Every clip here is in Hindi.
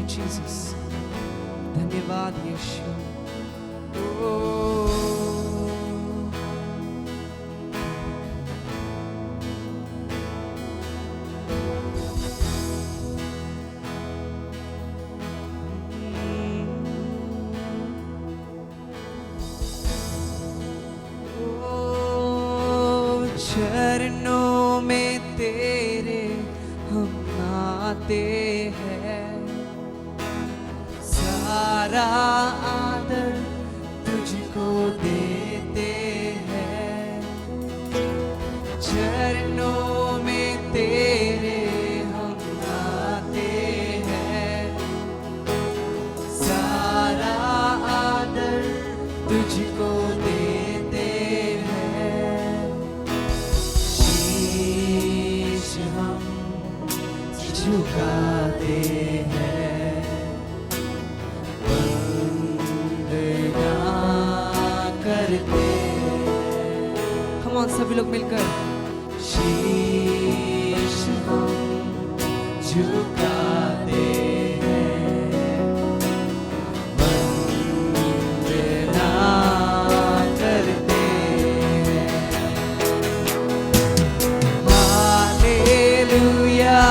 यू जीसस, धन्यवाद यीशु। चरणों में तेरे हम आते हैं, सारा आदर तुझको देते हैं। चरणों में तेरे हम आते हैं, सारा आदर तुझको देते हैं। शीश हम झुकाते हैं, वंदना करते हैं। Come on, सभी लोग मिलकर शीश हम झुकाते हैं, वंदना करते हैं। हालेलुया,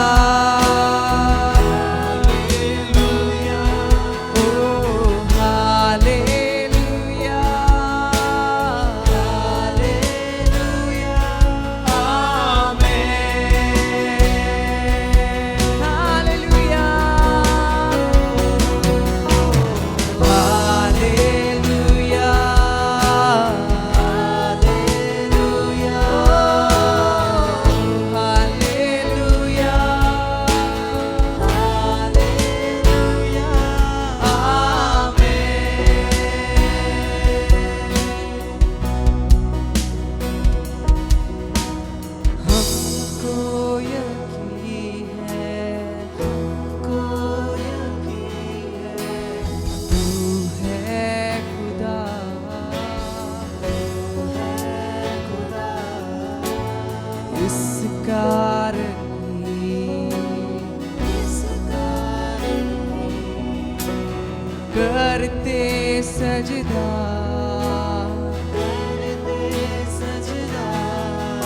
करते सजदा,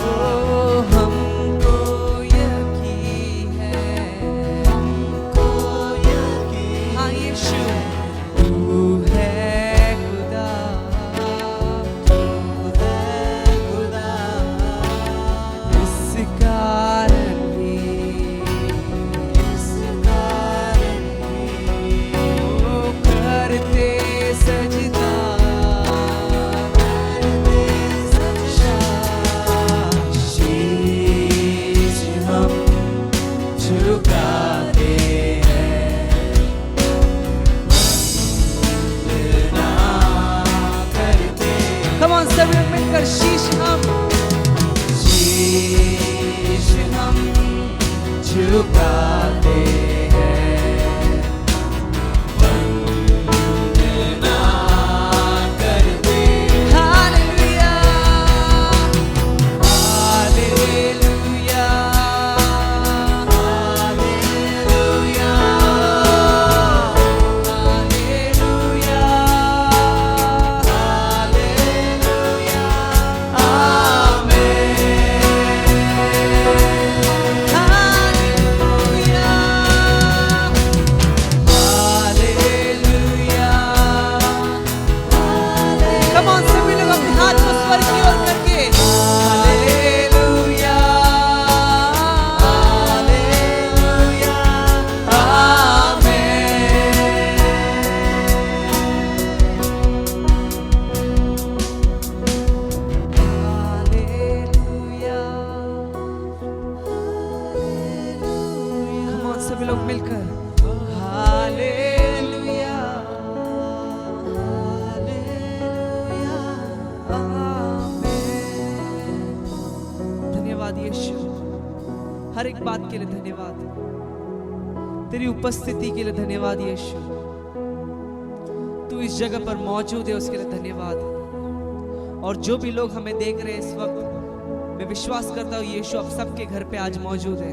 ओ हमको यकीन है, हाँ यीशु तू है खुदा, इस कारण करते सजदा, शीश हम झुकाते हैं, वंदना करते। Come on, सभी लोग मिलकर शीश हम झुकाते हैं, वंदना करते। Hallelujah, hallelujah, hallelujah, hallelujah, hallelujah, amen. Come on, सभी लोग अपने हाथ को स्वर की ओर करके hallelujah, hallelujah, amen. Hallelujah, Come on, सभी लोग मिलकर हालेलुया, धन्यवाद यीशु, हर एक बात के लिए धन्यवाद, तेरी उपस्थिति के लिए धन्यवाद यीशु, तू इस जगह पर मौजूद है उसके लिए धन्यवाद। और जो भी लोग हमें देख रहे हैं इस वक्त, मैं विश्वास करता हूँ यीशु आप सबके घर पे आज मौजूद है।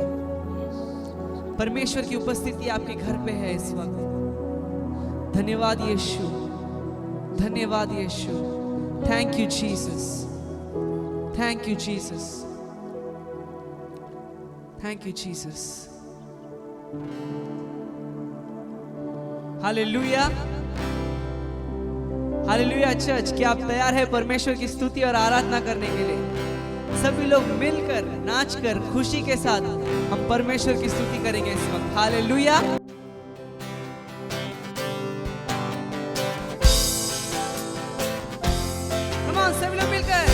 परमेश्वर की उपस्थिति आपके घर पे है इस वक्त। धन्यवाद यीशु, धन्यवाद Yeshu. Thank you Jesus, thank you Jesus, thank you Jesus. Hallelujah, hallelujah. Church, क्या आप तैयार है परमेश्वर की स्तुति और आराधना करने के लिए? सभी लोग मिलकर नाचकर खुशी के साथ हम परमेश्वर की स्तुति करेंगे इस वक्त। हालेलुया। कम ऑन, सभी लोग मिलकर।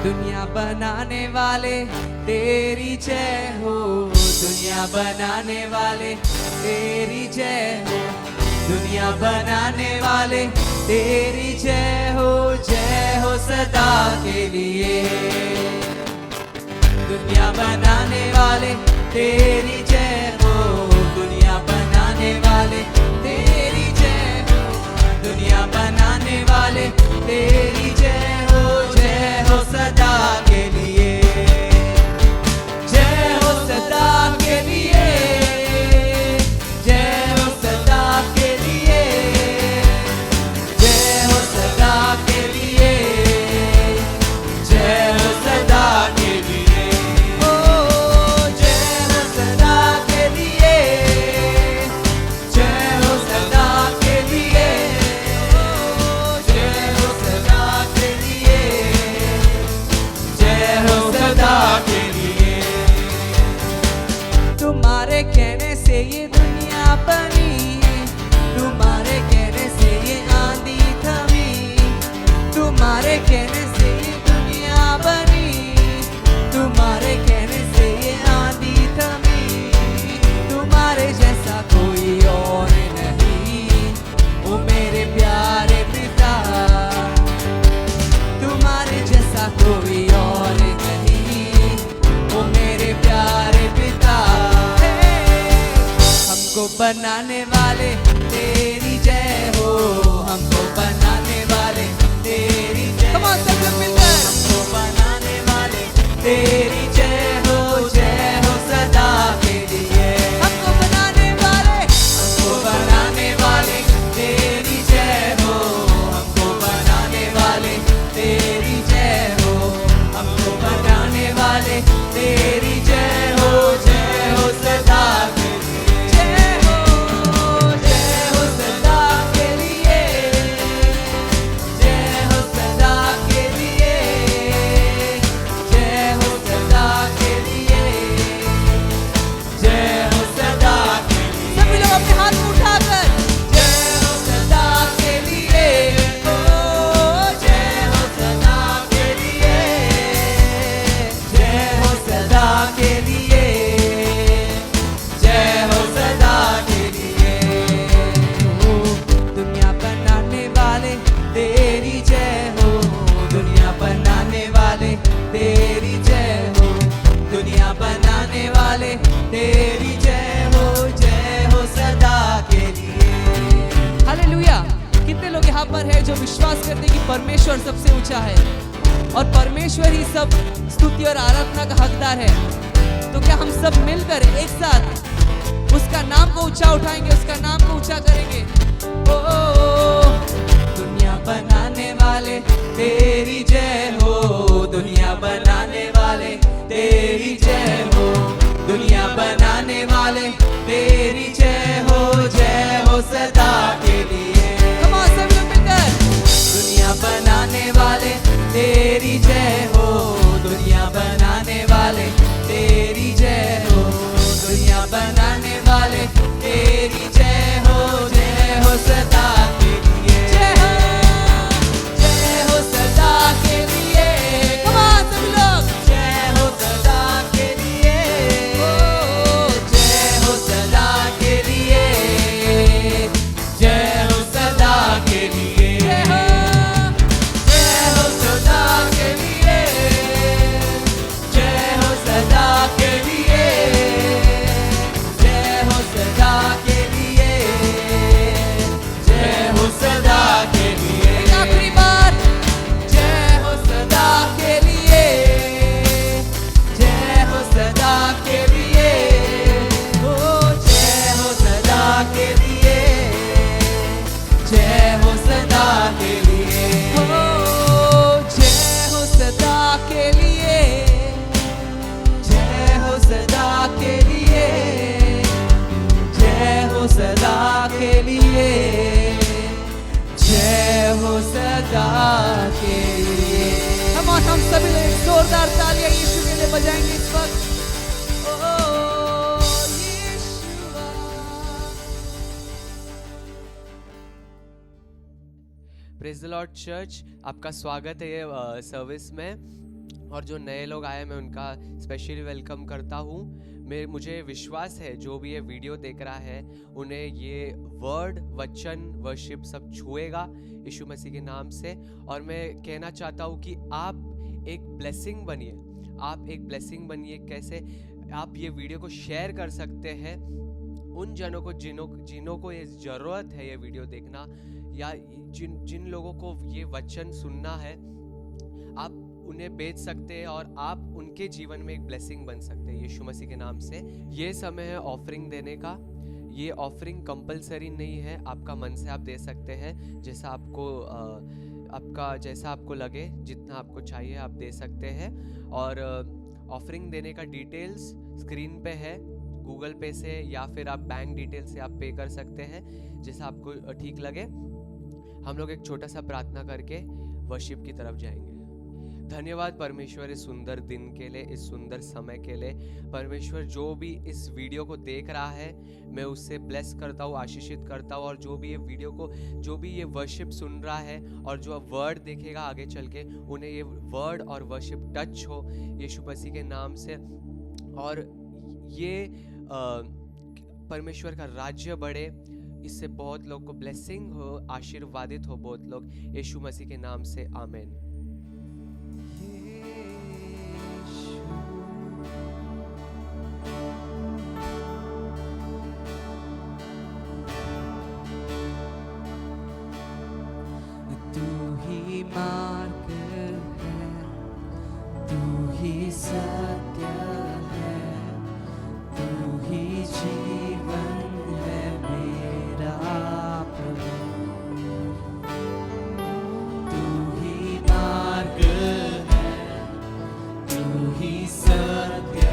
दुनिया बनाने वाले तेरी जय हो, दुनिया बनाने वाले तेरी जय हो, दुनिया बनाने वाले तेरी जय हो सदा के लिए। दुनिया बनाने वाले तेरी जय हो, दुनिया बनाने वाले तेरी जय हो, दुनिया बनाने वाले तेरी जय हो सदा के लिए, जय हो सदा के लिए, जय हो सदा के लिए, जय हो सदा के लिए, जय हो सदा के लिए, ओ जय हो सदा के लिए, जय हो सदा के लिए, जय हो सदा के लिए, जय हो सदा के लिए। तुम्हारे कहने से ये दुनिया बनी, तुम्हारे कहने से ये आंधी थमी, तुम्हारे कहने से ये दुनिया बनी, तुम्हारे कहने से ये आंधी थमी, तुम्हारे जैसा कोई और नहीं, ओ मेरे प्यारे पिता, तुम्हारे जैसा कोई और नहीं, ओ मेरे प्यारे पिता। हमको बनाने वाले तेरी जय हो, हमको बनाने वाले तेरी जय हो, हमको बनाने वाले तेरी जय हो सदा के लिए। हमको बनाने वाले तेरी जय हो, हमको बनाने वाले तेरी जय हो, हमको बनाने वाले तेरी जय हो सदा के लिए, जय हो सदा के लिए, जय हो सदा के लिए, जय हो सदा के लिए, जय हो सदा के लिए। सभी लोग अपने हाथ को उठाकर जय हो सदा के लिए, ओ जय हो सदा के लिए, जय हो सदा के लिए, जय हो सदा के लिए। ओ दुनिया बनाने वाले तेरी जय हो, दुनिया बनाने वाले तेरी जय हो, दुनिया बनाने वाले तेरी जय हो सदा के लिए। हालेलुया। कितने लोग यहाँ पर है जो विश्वास करते कि परमेश्वर सबसे ऊंचा है और परमेश्वर ही सब स्तुति और आराधना का हकदार है? तो क्या हम सब मिलकर एक साथ उसका नाम को ऊंचा उठाएंगे, उसका नाम को ऊंचा करेंगे? ओ दुनिया बनाने वाले तेरी जय हो, दुनिया बनाने वाले तेरी जय हो, दुनिया बनाने वाले तेरी जय हो सदा के लिए। Come on, सभी लोग मिलकर दुनिया बनाने वाले तेरी जय हो, दुनिया बनाने वाले तेरी जय हो, दुनिया बनाने वाले तेरी जय हो सदा के लिए, जय हो सदा के लिए। Come on, सभी लोग जय हो सदा के लिए, ओ जय हो सदा के लिए, जय हो सदा के लिए, जय हो सदा के लिए, जय हो सदा के लिए, जय हो सदा के लिए, जय हो सदा के लिए। एक आखिरी बार जय हो सदा के लिए, जय हो सदा के लिए, ओ जय हो सदा के लिए, जय हो सदा के लिए, ओ जय हो सदा के लिए, जय हो सदा के लिए, जय हो सदा के लिए, जय हो सदा के लिए। हम सभी लोग एक जोरदार तालियां यीशु के लिए बजाएंगे इस वक्त। ओ यीशुआ। प्रेज द लॉर्ड चर्च, आपका स्वागत है ये सर्विस में। और जो नए लोग आए मैं उनका स्पेशली वेलकम करता हूँ। मुझे विश्वास है जो भी ये वीडियो देख रहा है उन्हें ये वर्ड, वचन, वर्शिप सब छुएगा यीशु मसीह के नाम से। और मैं कहना चाहता हूँ कि आप एक ब्लेसिंग बनिए, आप एक ब्लेसिंग बनिए। कैसे? आप ये वीडियो को शेयर कर सकते हैं उन जनों को जिन्हों को ये ज़रूरत है ये वीडियो देखना, या जिन लोगों को ये वचन सुनना है। आप उन्हें बेच सकते हैं और आप उनके जीवन में एक ब्लेसिंग बन सकते हैं यीशु मसीह के नाम से। ये समय है ऑफरिंग देने का। ये ऑफरिंग कंपलसरी नहीं है, आपका मन से आप दे सकते हैं, जैसा आपको लगे, जितना आपको चाहिए आप दे सकते हैं। और ऑफरिंग देने का डिटेल्स स्क्रीन पे है, गूगल पे से या फिर आप बैंक डिटेल से आप पे कर सकते हैं, जैसा आपको ठीक लगे। हम लोग एक छोटा सा प्रार्थना करके वर्शिप की तरफ जाएंगे। धन्यवाद परमेश्वर इस सुंदर दिन के लिए, इस सुंदर समय के लिए। परमेश्वर जो भी इस वीडियो को देख रहा है मैं उससे ब्लेस करता हूँ, आशीषित करता हूँ। और जो भी ये वीडियो को, जो भी ये वर्शिप सुन रहा है और जो वर्ड देखेगा आगे चल के, उन्हें ये वर्ड और वर्शिप टच हो यीशु मसीह के नाम से। और ये परमेश्वर का राज्य बढ़े, इससे बहुत लोग को ब्लेसिंग हो, आशीर्वादित हो बहुत लोग यीशु मसीह के नाम से। आमीन। तू ही मार्ग है, तू ही सत्य है, तू ही जीवन है मेरा प्रभु। तू ही मार्ग है, तू ही सत्य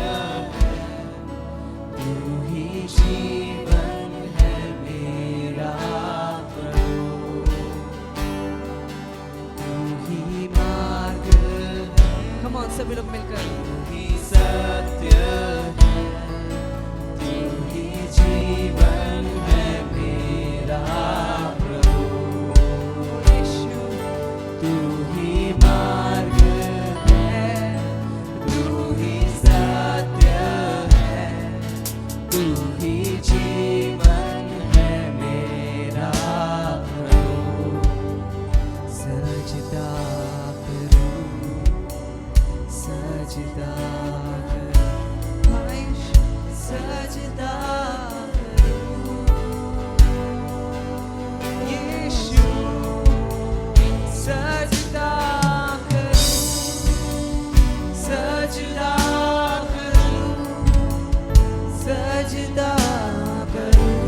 है, तू ही जीवन है मेरा प्रभु। तू ही मार्ग है, come on सभी लोग मिलकर, तू ही सत्य है, तू ही जीवन है मेरा प्रभु। यीशु तू ही मार्ग है, तू ही सत्य है, तू ही जीवन है मेरा प्रभु। सजदा करूं, सजदा करूं, सजदा करूं यीशु, सजदा करूं, सजदा करूं, सजदा करूं।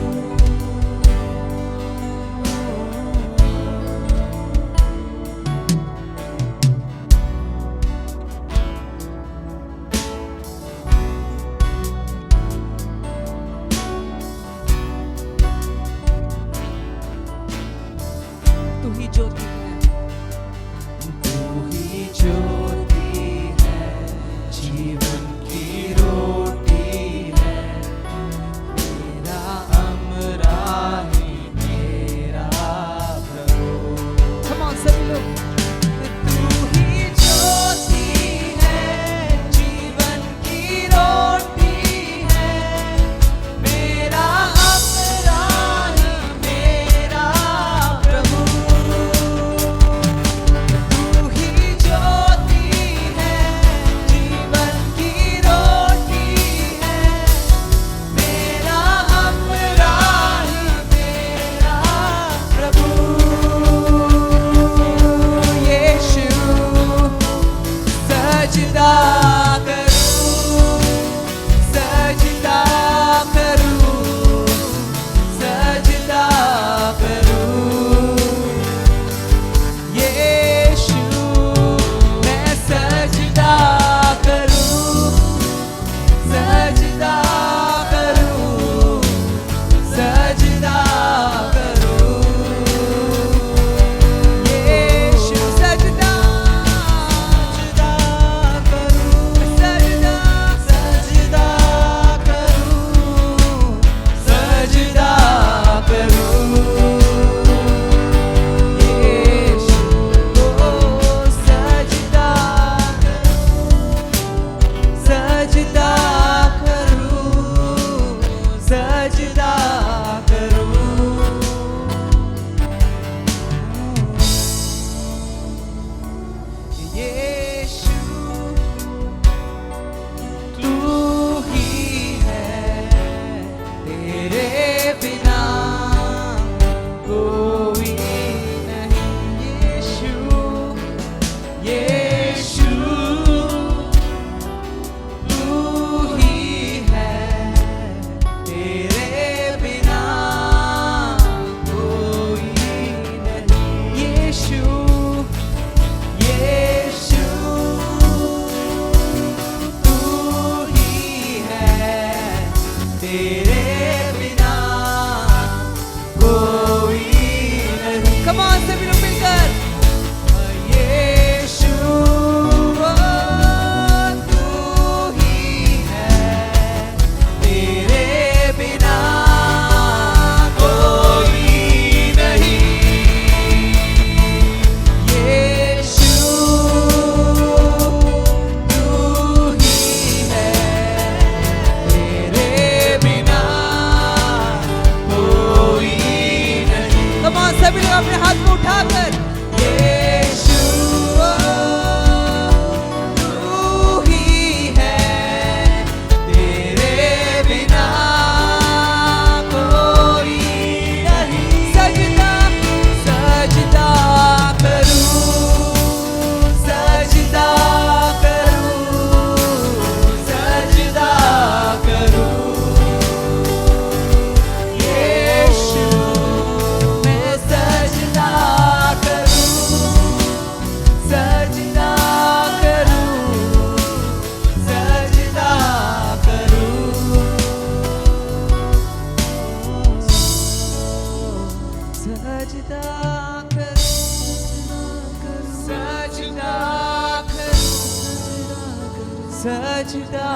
सजदा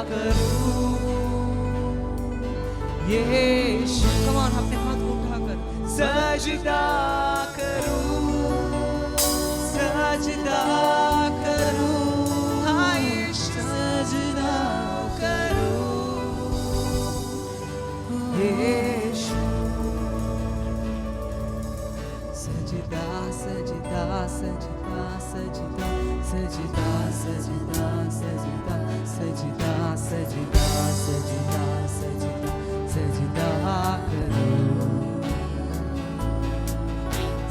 करूं यीशु। कम ऑन, अपने हाथ को उठाकर सजदा करूं, सजदा करूं, हाँ यीशु सजदा करूं यीशु। सजदा सजदा सजदा सजदा सजदा सजदा सजदा सजदा सजदा सजदा सजदा सजदा करूं,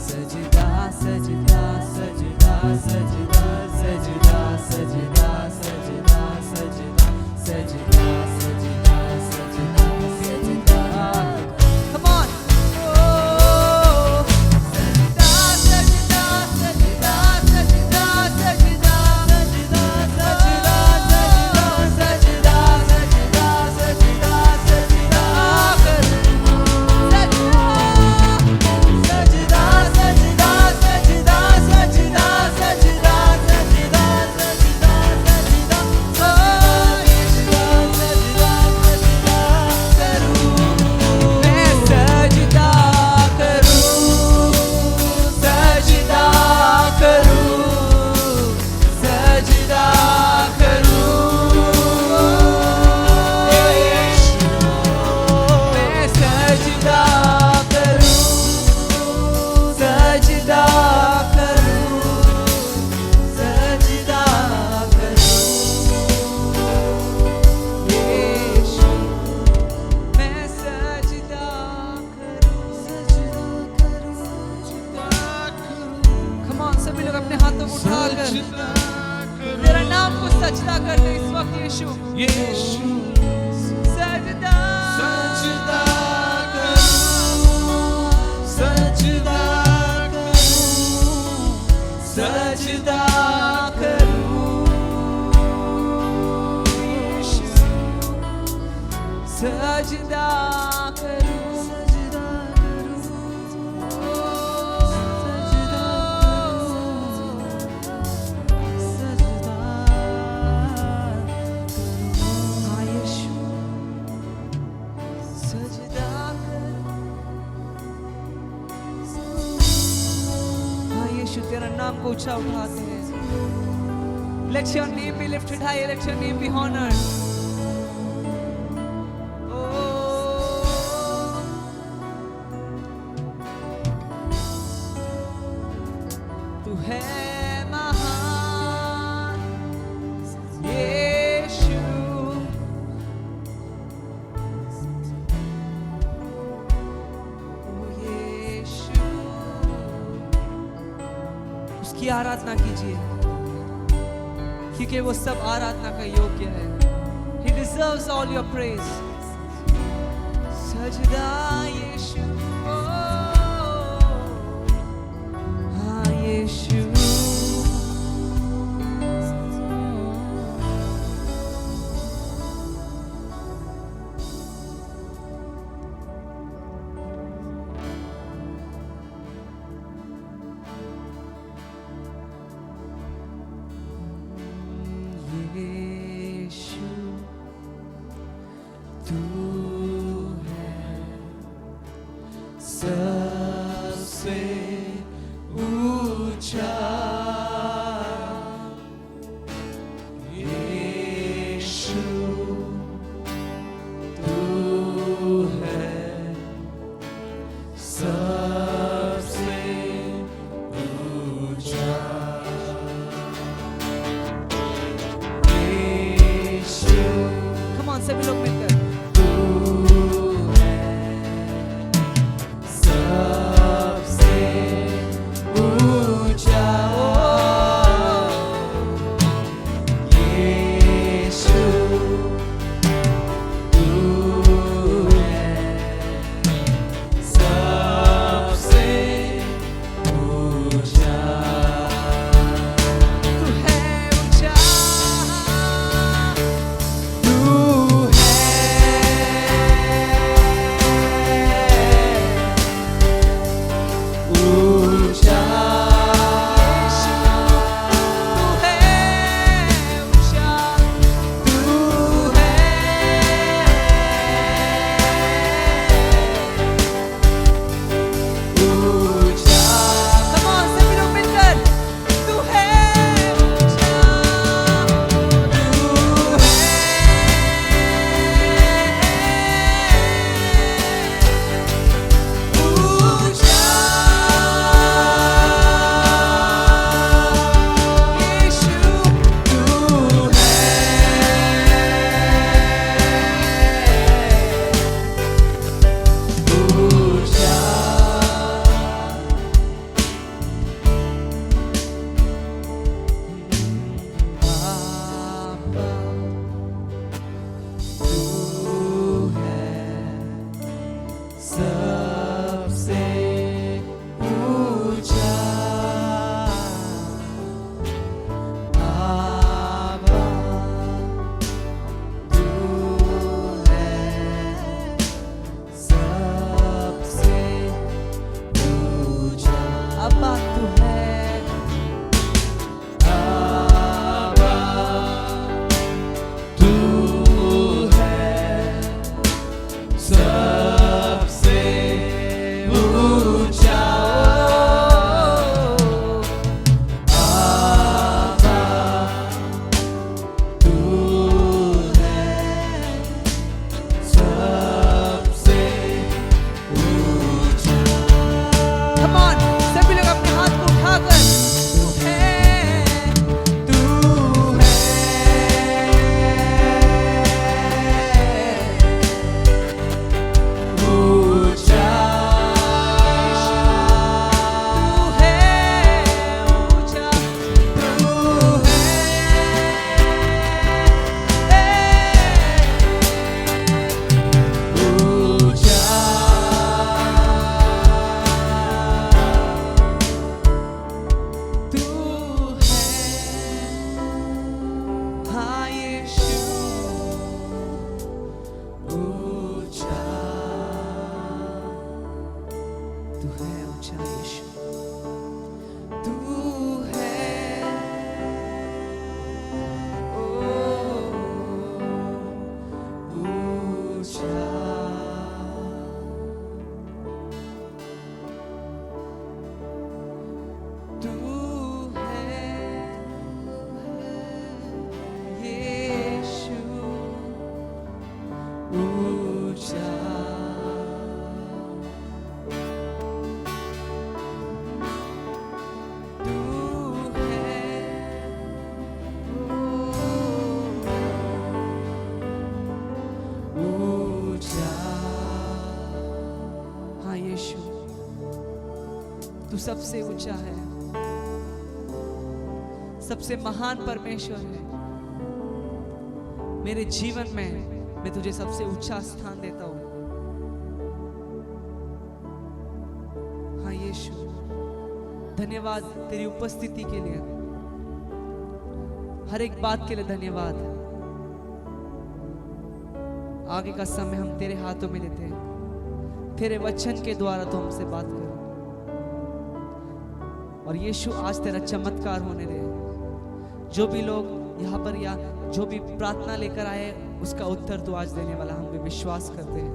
सजदा सजदा सजदा सजदा सजदा सजदा सजदा सजदा सजदा सजदा सजदा सजदा। Come on, oh सजदा सजदा सजदा सजदा सजदा सजदा सजदा सजदा सजदा सजदा सजदा करूं, सजदा सजदा सजदा सजदा सजदा सजदा सजदा सजदा सजदा तेरा नाम को सजदा करते इस वक्त यीशु, यीशु सजदा सजदा करूं, सजदा करूं, सजदा करूं यीशु, सजदा करूं, सजदा तेरा नाम को ऊंचा उठाते हैं। Let your name be lifted high, let your name be honored. Oh, तू है महान यीशु, की आराधना कीजिए क्योंकि वो सब आराधना का योग्य है। He deserves all your praise. सजदा यीशु, हाँ यीशु, तू है सबसे ऊंचा यीशु, तू है सबसे ऊंचा यीशु। Come on, सभी लोग मिलकर तू है तू सबसे ऊंचा है, सबसे महान परमेश्वर है। मेरे जीवन में मैं तुझे सबसे ऊंचा स्थान देता हूं। हाँ यीशु, धन्यवाद तेरी उपस्थिति के लिए, हर एक बात के लिए धन्यवाद। आगे का समय हम तेरे हाथों में देते हैं, तेरे वचन के द्वारा तो हमसे बात कर। और यीशु आज तेरा चमत्कार होने दे। जो भी लोग यहाँ पर या जो भी प्रार्थना लेकर आए उसका उत्तर तो आज देने वाला, हम भी विश्वास करते हैं।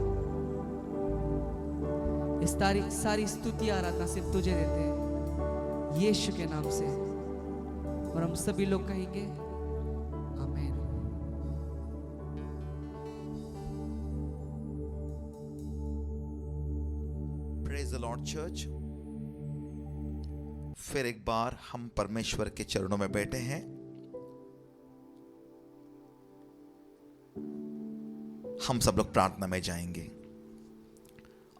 इस सारी स्तुति आराधना सिर्फ तुझे देते हैं यीशु के नाम से। और हम सभी लोग कहेंगे आमीन। Praise the Lord church. फिर एक बार हम परमेश्वर के चरणों में बैठे हैं। हम सब लोग प्रार्थना में जाएंगे।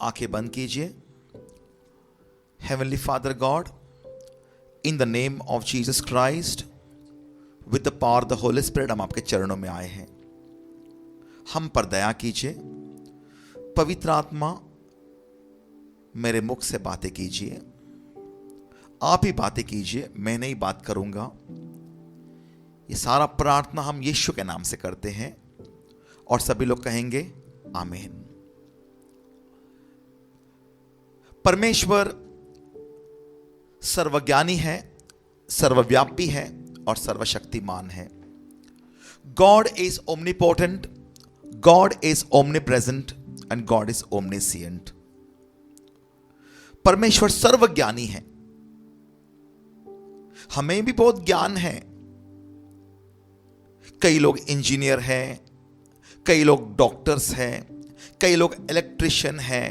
आंखें बंद कीजिए। Heavenly father God, in the name of Jesus Christ, with the power the Holi spirit, हम आपके चरणों में आए हैं। हम पर दया कीजिए। पवित्र आत्मा, मेरे मुख से बातें कीजिए। आप ही बातें कीजिए, मैं नहीं बात करूंगा। ये सारा प्रार्थना हम यीशु के नाम से करते हैं और सभी लोग कहेंगे आमीन। परमेश्वर सर्वज्ञानी है, सर्वव्यापी है और सर्वशक्तिमान है। God is omnipotent, God is omnipresent and God is omniscient. परमेश्वर सर्वज्ञानी है। हमें भी बहुत ज्ञान है। कई लोग इंजीनियर हैं, कई लोग डॉक्टर्स हैं, कई लोग इलेक्ट्रिशियन हैं,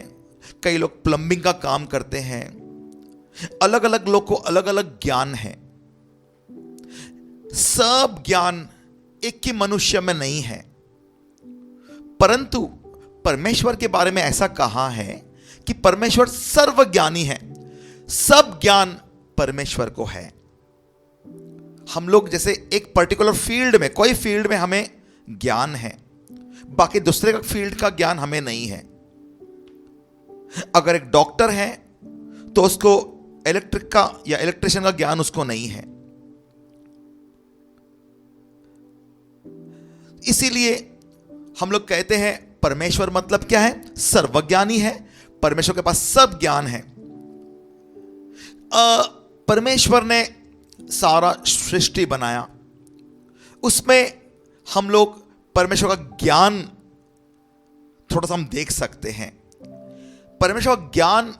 कई लोग प्लम्बिंग का काम करते हैं। अलग अलग लोग को अलग अलग ज्ञान है। सब ज्ञान एक ही मनुष्य में नहीं है, परंतु परमेश्वर के बारे में ऐसा कहा है कि परमेश्वर सर्वज्ञानी है। सब ज्ञान परमेश्वर को है। हम लोग जैसे एक पर्टिकुलर फील्ड में, कोई फील्ड में हमें ज्ञान है, बाकी दूसरे का फील्ड का ज्ञान हमें नहीं है। अगर एक डॉक्टर है तो उसको इलेक्ट्रिक का या इलेक्ट्रिशियन का ज्ञान उसको नहीं है। इसीलिए हम लोग कहते हैं परमेश्वर मतलब क्या है? सर्वज्ञानी है। परमेश्वर के पास सब ज्ञान है। परमेश्वर ने सारा सृष्टि बनाया, उसमें हम लोग परमेश्वर का ज्ञान थोड़ा सा हम देख सकते हैं। परमेश्वर का ज्ञान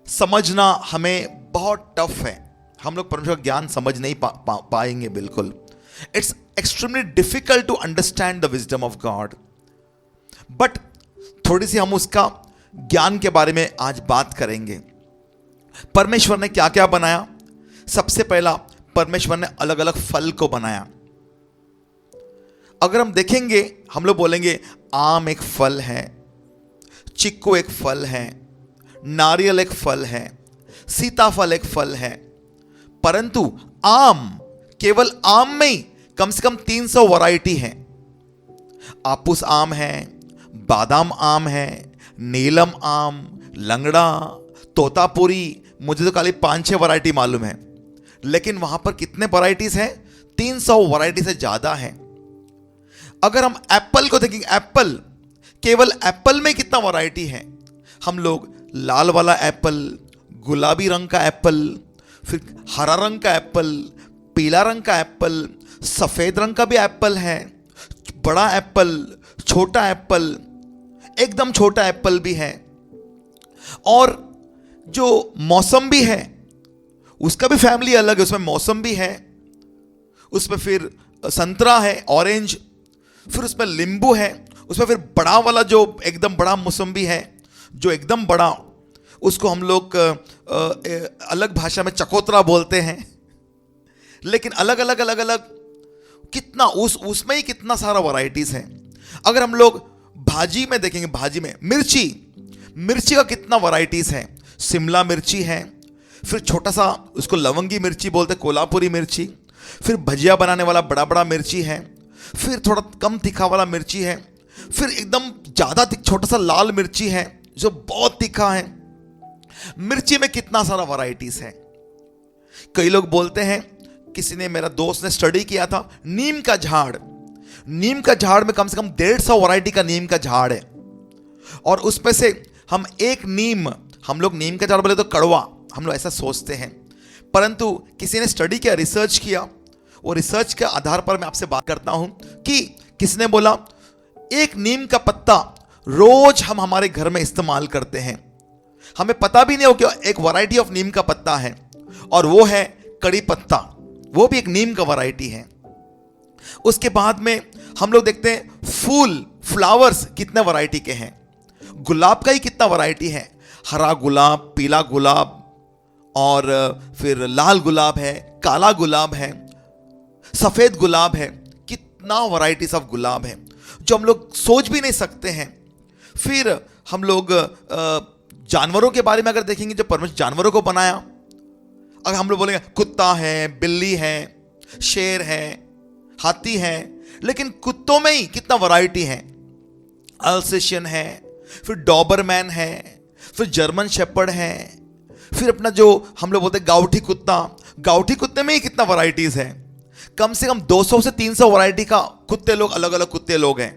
समझना हमें बहुत टफ है। हम लोग परमेश्वर का ज्ञान समझ नहीं पाएंगे बिल्कुल। It's extremely difficult to understand the wisdom of God. But थोड़ी सी हम उसका ज्ञान के बारे में आज बात करेंगे। परमेश्वर ने क्या क्या बनाया? सबसे पहला, परमेश्वर ने अलग अलग फल को बनाया। अगर हम देखेंगे, हम लोग बोलेंगे आम एक फल है, चिक्कू एक फल है, नारियल एक फल है, सीताफल एक फल है। परंतु आम, केवल आम में ही कम से कम 300 वैरायटी है। आपूस आम है, बादाम आम है, नीलम आम, लंगड़ा, तोतापुरी, मुझे तो खाली 5-6 वैरायटी मालूम है। लेकिन वहां पर कितने वैरायटीज हैं? 300 वैरायटी से ज्यादा है। अगर हम एप्पल को देखेंगे, एप्पल, केवल एप्पल में कितना वैरायटी है? हम लोग लाल वाला एप्पल, गुलाबी रंग का एप्पल, फिर हरा रंग का एप्पल, पीला रंग का एप्पल, सफेद रंग का भी एप्पल है, बड़ा एप्पल, छोटा एप्पल, एकदम छोटा एप्पल भी है। और जो मौसम्बी है उसका भी फैमिली अलग है। उसमें मौसम्बी है, उसमें फिर संतरा है, ऑरेंज, फिर उसमें नींबू है, उसमें फिर बड़ा वाला जो एकदम बड़ा मौसम्बी है, जो एकदम बड़ा, उसको हम लोग अलग भाषा में चकोतरा बोलते हैं। लेकिन अलग अलग अलग अलग कितना उसमें ही कितना सारा वैरायटीज है। अगर हम लोग भाजी में देखेंगे, भाजी में मिर्ची का कितना वैरायटीज है। शिमला मिर्ची है, फिर छोटा सा उसको लवंगी मिर्ची बोलते, कोल्हापुरी मिर्ची, फिर भजिया बनाने वाला बड़ा बड़ा मिर्ची है, फिर थोड़ा कम तीखा वाला मिर्ची है, फिर एकदम ज़्यादा छोटा सा लाल मिर्ची है जो बहुत तीखा है। मिर्ची में कितना सारा वैरायटीज है। कई लोग बोलते हैं, किसी ने, मेरा दोस्त ने स्टडी किया था, नीम का झाड़ में कम से कम 150 वैरायटी का नीम का झाड़ है, और उसमें से हम एक नीम, हम लोग नीम का झाड़ बोले तो कड़वा, हम लोग ऐसा सोचते हैं, परंतु किसी ने स्टडी किया, रिसर्च किया, वो रिसर्च के आधार पर मैं आपसे बात करता हूं कि किसने बोला एक नीम का पत्ता रोज हम हमारे घर में इस्तेमाल करते हैं, हमें पता भी नहीं हो कि एक वैरायटी ऑफ नीम का पत्ता है, और वो है कड़ी पत्ता, वो भी एक नीम का वैरायटी है। उसके बाद में हम लोग देखते हैं फ्लावर्स कितने वैरायटी के हैं, गुलाब का ही कितना वैरायटी है, हरा गुलाब, पीला गुलाब, और फिर लाल गुलाब है, काला गुलाब है, सफेद गुलाब है, कितना वैरायटीज ऑफ गुलाब है जो हम लोग सोच भी नहीं सकते हैं। फिर हम लोग जानवरों के बारे में अगर देखेंगे, जो परमेश्वर जानवरों को बनाया, अगर हम लोग बोलेंगे कुत्ता है, बिल्ली है, शेर है, हाथी है, लेकिन कुत्तों में ही कितना वैरायटी है, अल्सेशियन है, फिर डॉबरमैन है, फिर जर्मन शेपर्ड है, फिर अपना जो हम लोग बोलते हैं गाउठी कुत्ते में ही कितना वैरायटीज है, कम से कम 200 से 300 वैरायटी का कुत्ते लोग, अलग अलग कुत्ते लोग हैं।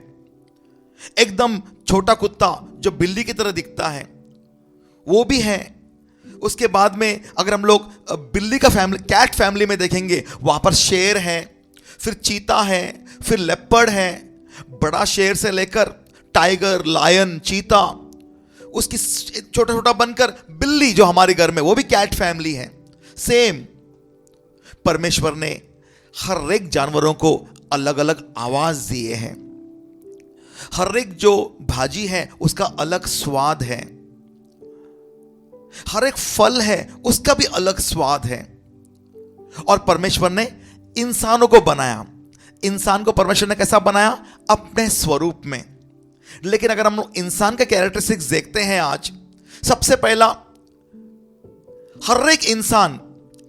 एकदम छोटा कुत्ता जो बिल्ली की तरह दिखता है वो भी है। उसके बाद में अगर हम लोग बिल्ली का फैमिली, कैट फैमिली में देखेंगे, वहां पर शेर है, फिर चीता है, फिर लेपर्ड है, बड़ा शेर से लेकर टाइगर, लायन, चीता, उसकी छोटा छोटा बनकर बिल्ली जो हमारे घर में, वो भी कैट फैमिली है। सेम परमेश्वर ने हर एक जानवरों को अलग अलग आवाज दिए हैं, हर एक जो भाजी है उसका अलग स्वाद है, हर एक फल है उसका भी अलग स्वाद है। और परमेश्वर ने इंसानों को बनाया, इंसान को परमेश्वर ने कैसा बनाया? अपने स्वरूप में। लेकिन अगर हम लोग इंसान के कैरेक्टरिस्टिक्स देखते हैं आज, सबसे पहला, हर एक इंसान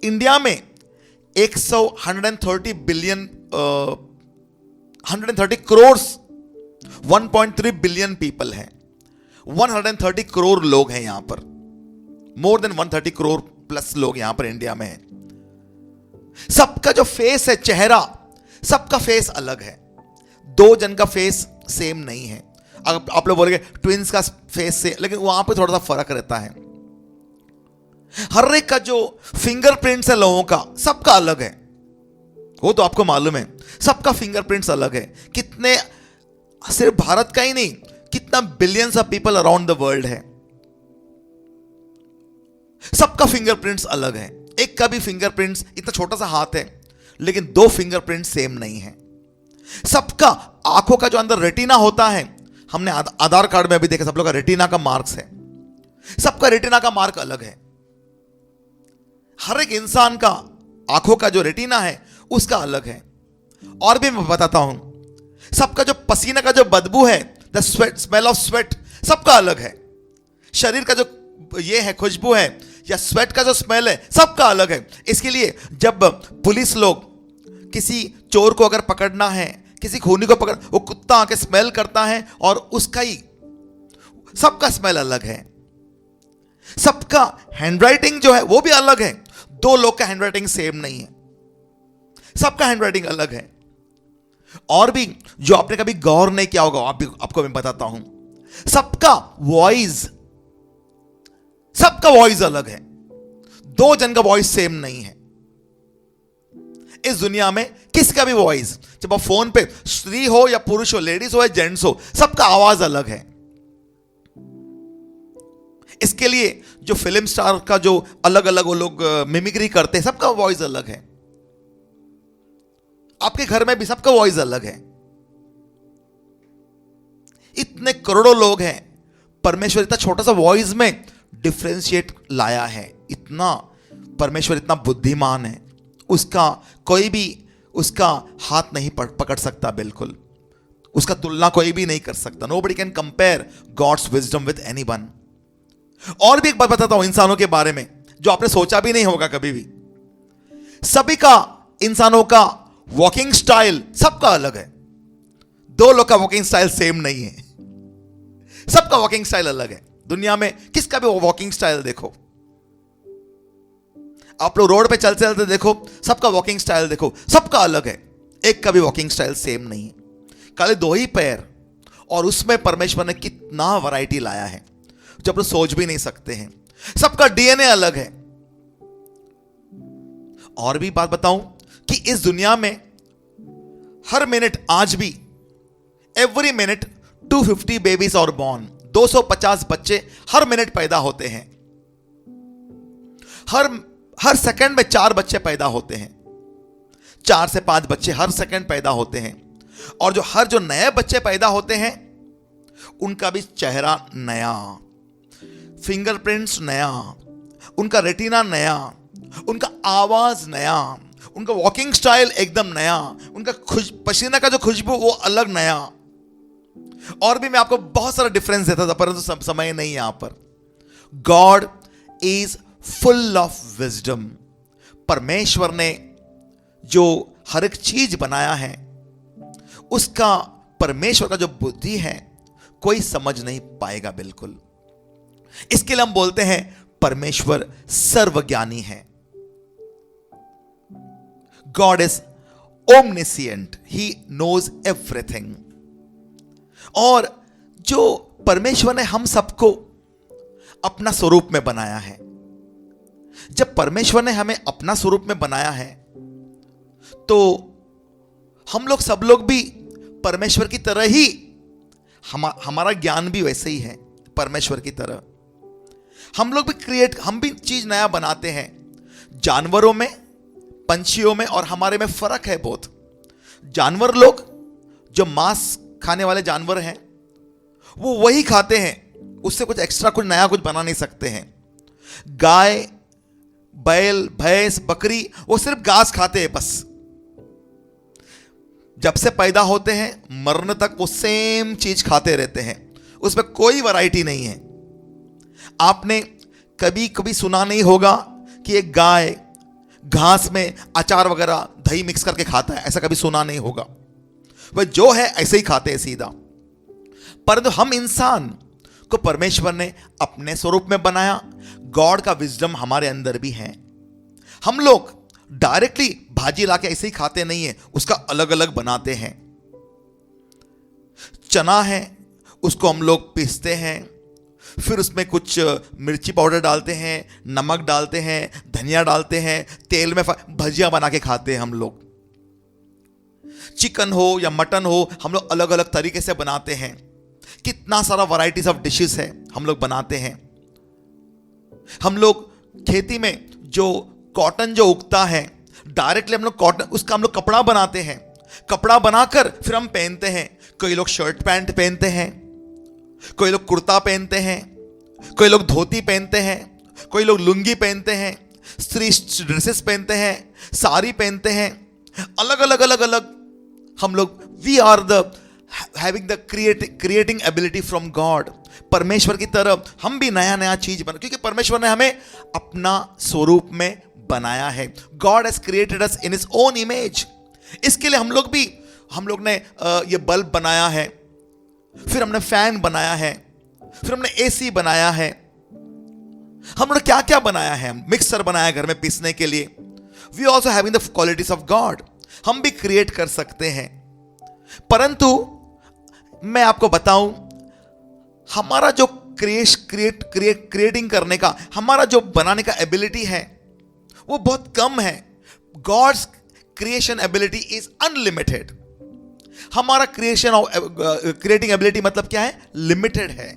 इंडिया में 130 बिलियन 130 करोड़ 1.3 बिलियन पीपल हैं, 130 करोड़ लोग हैं यहां पर, मोर देन 130 करोड़ प्लस लोग यहां पर इंडिया में हैं। सबका जो फेस है, चेहरा, सबका फेस अलग है, दो जन का फेस सेम नहीं है। अगर आप लोग बोलेंगे ट्विंस का फेस से, लेकिन वहां पे थोड़ा सा फर्क रहता है। हर एक का जो फिंगरप्रिंट्स है लोगों का, सबका अलग है, वो तो आपको मालूम है, सबका फिंगरप्रिंट्स अलग है। कितने, सिर्फ भारत का ही नहीं, कितना billions of people around the world है, सबका फिंगरप्रिंट्स अलग है। एक का भी फिंगरप्रिंट्स, इतना छोटा सा हाथ है लेकिन दो फिंगरप्रिंट्स सेम नहीं है। सबका आंखों का जो अंदर रेटिना होता है, हमने आधार कार्ड में अभी देखा, सब लोग का रेटिना का मार्क्स है, सबका रेटिना का मार्क अलग है। हर एक इंसान का आंखों का जो रेटिना है उसका अलग है। और भी मैं बताता हूं, सबका जो पसीने का जो बदबू है, the sweat, smell of sweat, सबका अलग है। शरीर का जो ये है खुशबू है, या स्वेट का जो स्मेल है, सबका अलग है। इसके लिए जब पुलिस लोग किसी चोर को अगर पकड़ना है, किसी खूनी को पकड़, वो कुत्ता आके स्मेल करता है और उसका ही, सबका स्मेल अलग है। सबका हैंडराइटिंग जो है वो भी अलग है, दो लोग का हैंडराइटिंग सेम नहीं है, सबका हैंडराइटिंग अलग है। और भी जो आपने कभी गौर नहीं किया होगा, आपको मैं बताता हूं, सबका वॉइस, सबका वॉइस अलग है, दो जन का वॉइस सेम नहीं है। इस दुनिया में किसका भी वॉइस, जब आप फोन पे, स्त्री हो या पुरुष हो, लेडीज हो या जेंट्स हो, सबका आवाज अलग है। इसके लिए जो फिल्म स्टार का जो अलग अलग वो लोग मिमिक्री करते हैं, सबका वॉइस अलग है। आपके घर में भी सबका वॉइस अलग है। इतने करोड़ों लोग हैं, परमेश्वर इतना छोटा सा वॉइस में डिफरेंशिएट लाया है। इतना परमेश्वर इतना बुद्धिमान है, उसका कोई भी उसका हाथ नहीं पकड़ सकता, बिल्कुल उसका तुलना कोई भी नहीं कर सकता। Nobody can compare God's wisdom with anyone. और भी एक बात बताता हूं इंसानों के बारे में। जो आपने सोचा भी नहीं होगा कभी भी। सभी का, इंसानों का वॉकिंग स्टाइल सबका अलग है। दो लोग का वॉकिंग स्टाइल सेम नहीं है, सबका वॉकिंग स्टाइल अलग है। दुनिया में किसका भी वॉकिंग स्टाइल देखो, आप लोग रोड पे चलते चलते देखो, सबका वॉकिंग स्टाइल देखो, सबका अलग है। एक का भी वॉकिंग स्टाइल सेम नहीं है। खाली दो ही पैर, और उसमें परमेश्वर ने कितना वैरायटी लाया है जो आप लोग सोच भी नहीं सकते हैं। सबका डीएनए अलग है। और भी बात बताऊं कि इस दुनिया में हर मिनट, आज भी एवरी मिनट 250 बेबीज और बॉर्न, 250 बच्चे हर मिनट पैदा होते हैं। हर सेकंड में 4 बच्चे पैदा होते हैं। 4 से 5 बच्चे हर सेकंड पैदा होते हैं। और जो नए बच्चे पैदा होते हैं उनका भी चेहरा नया, फिंगरप्रिंट्स नया, उनका रेटिना नया, उनका आवाज नया, उनका वॉकिंग स्टाइल एकदम नया, उनका पसीना का जो खुशबू वो अलग नया। और भी मैं आपको बहुत सारा डिफरेंस देता था, परंतु समय नहीं है यहां पर। God is full of wisdom. परमेश्वर ने जो हर एक चीज बनाया है उसका, परमेश्वर का जो बुद्धि है कोई समझ नहीं पाएगा बिल्कुल। इसके लिए हम बोलते हैं परमेश्वर सर्वज्ञानी है। God is omniscient, he knows everything. और जो परमेश्वर ने हम सबको अपना स्वरूप में बनाया है, जब परमेश्वर ने हमें अपना स्वरूप में बनाया है तो हम लोग सब लोग भी परमेश्वर की तरह ही, हमारा ज्ञान भी वैसे ही है परमेश्वर की तरह। हम लोग भी हम भी चीज नया बनाते हैं। जानवरों में, पंछियों में और हमारे में फर्क है बहुत। जानवर लोग, जो मांस खाने वाले जानवर हैं, वो वही खाते हैं, उससे कुछ एक्स्ट्रा, कुछ नया कुछ बना नहीं सकते हैं। गाय, बैल, भैंस, बकरी वो सिर्फ घास खाते हैं बस। जब से पैदा होते हैं मरने तक वो सेम चीज खाते रहते हैं, उसमें कोई वैरायटी नहीं है। आपने कभी कभी सुना नहीं होगा कि एक गाय घास में अचार वगैरह दही मिक्स करके खाता है, ऐसा कभी सुना नहीं होगा। वह जो है ऐसे ही खाते हैं सीधा। परंतु हम इंसान को परमेश्वर ने अपने स्वरूप में बनाया। गॉड का विजडम हमारे अंदर भी है। हम लोग डायरेक्टली भाजी लाके ऐसे ही खाते नहीं है, उसका अलग अलग बनाते हैं। चना है, उसको हम लोग पीसते हैं, फिर उसमें कुछ मिर्ची पाउडर डालते हैं, नमक डालते हैं, धनिया डालते हैं, तेल में भजिया बना के खाते हैं हम लोग। चिकन हो या मटन हो, हम लोग अलग अलग तरीके से बनाते हैं। कितना सारा वैरायटीज ऑफ डिशेस है हम लोग बनाते हैं। हम लोग खेती में जो कॉटन जो उगता है, डायरेक्टली हम लोग कॉटन, उसका हम लोग कपड़ा बनाते हैं। कपड़ा बनाकर फिर हम पहनते हैं। कोई लोग शर्ट पैंट पहनते हैं, कोई लोग कुर्ता पहनते हैं, कोई लोग धोती पहनते हैं, कोई लोग लुंगी पहनते हैं, स्त्री ड्रेसेस पहनते हैं, साड़ी पहनते हैं। अलग अलग अलग अलग हम लोग, we are the having the creating ability from God. परमेश्वर की तरह हम भी नया नया चीज बना, क्योंकि परमेश्वर ने हमें अपना स्वरूप में बनाया है। God has created us in his own image. इसके लिए हम लोग ने ये बल्ब बनाया है, फिर हमने फैन बनाया है, फिर हमने एसी बनाया है, हमने क्या क्या बनाया है, मिक्सर बनाया घर में पीसने के लिए। We also having the qualities of God. हम भी क्रिएट कर सकते हैं। परंतु मैं आपको बताऊं, हमारा जो क्रिएटिंग करने का, हमारा जो बनाने का एबिलिटी है वो बहुत कम है। God's creation ability is unlimited. हमारा क्रिएटिंग एबिलिटी मतलब क्या है? लिमिटेड है।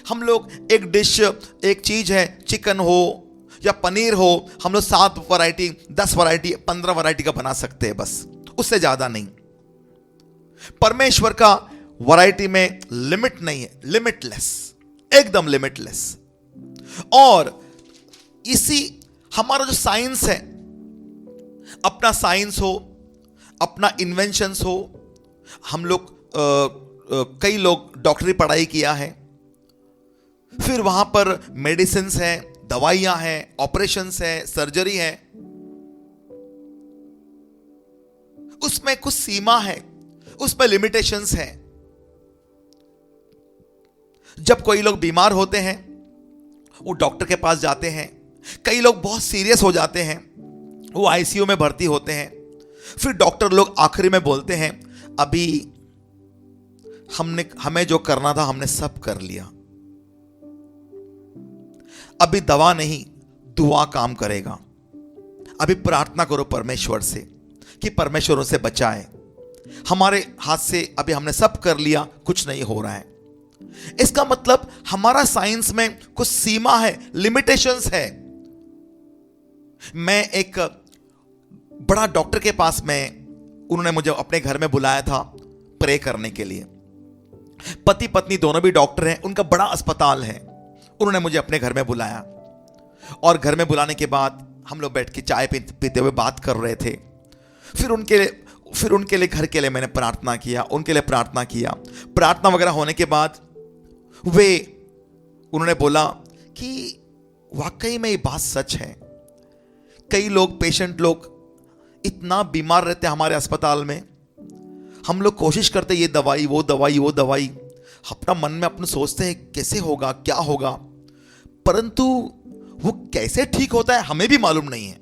हम लोग एक डिश, एक चीज है, चिकन हो या पनीर हो, हम लोग 7 वैरायटी, 10 वैरायटी, 15 वैरायटी का बना सकते हैं बस, उससे ज्यादा नहीं। परमेश्वर का वैरायटी में लिमिट नहीं है, लिमिटलेस, एकदम लिमिटलेस। और इसी हमारा जो साइंस है, अपना साइंस हो, अपना इन्वेंशंस हो, हम लोग कई लोग डॉक्टरी पढ़ाई किया है, फिर वहां पर मेडिसिन्स है, दवाइयां हैं, ऑपरेशंस है, सर्जरी है, उसमें कुछ सीमा है, उसमें लिमिटेशंस है। जब कोई लोग बीमार होते हैं वो डॉक्टर के पास जाते हैं, कई लोग बहुत सीरियस हो जाते हैं, वो आईसीयू में भर्ती होते हैं, फिर डॉक्टर लोग आखिरी में बोलते हैं अभी हमें जो करना था हमने सब कर लिया, अभी दवा नहीं दुआ काम करेगा, अभी प्रार्थना करो परमेश्वर से कि परमेश्वर उसे बचाए, हमारे हाथ से अभी हमने सब कर लिया, कुछ नहीं हो रहा है। इसका मतलब हमारा साइंस में कुछ सीमा है, लिमिटेशंस है। मैं एक बड़ा डॉक्टर के पास उन्होंने मुझे अपने घर में बुलाया था प्रे करने के लिए। पति पत्नी दोनों भी डॉक्टर हैं, उनका बड़ा अस्पताल है। उन्होंने मुझे अपने घर में बुलाया और घर में बुलाने के बाद हम लोग बैठ के चाय पीते हुए बात कर रहे थे। फिर उनके लिए घर के लिए मैंने प्रार्थना किया, उनके लिए प्रार्थना किया। प्रार्थना वगैरह होने के बाद उन्होंने बोला कि वाकई में ये बात सच है, कई लोग, पेशेंट लोग इतना बीमार रहते हैं हमारे अस्पताल में, हम लोग कोशिश करते ये दवाई वो दवाई वो दवाई, अपना मन में अपने सोचते हैं कैसे होगा क्या होगा, परंतु वो कैसे ठीक होता है हमें भी मालूम नहीं है।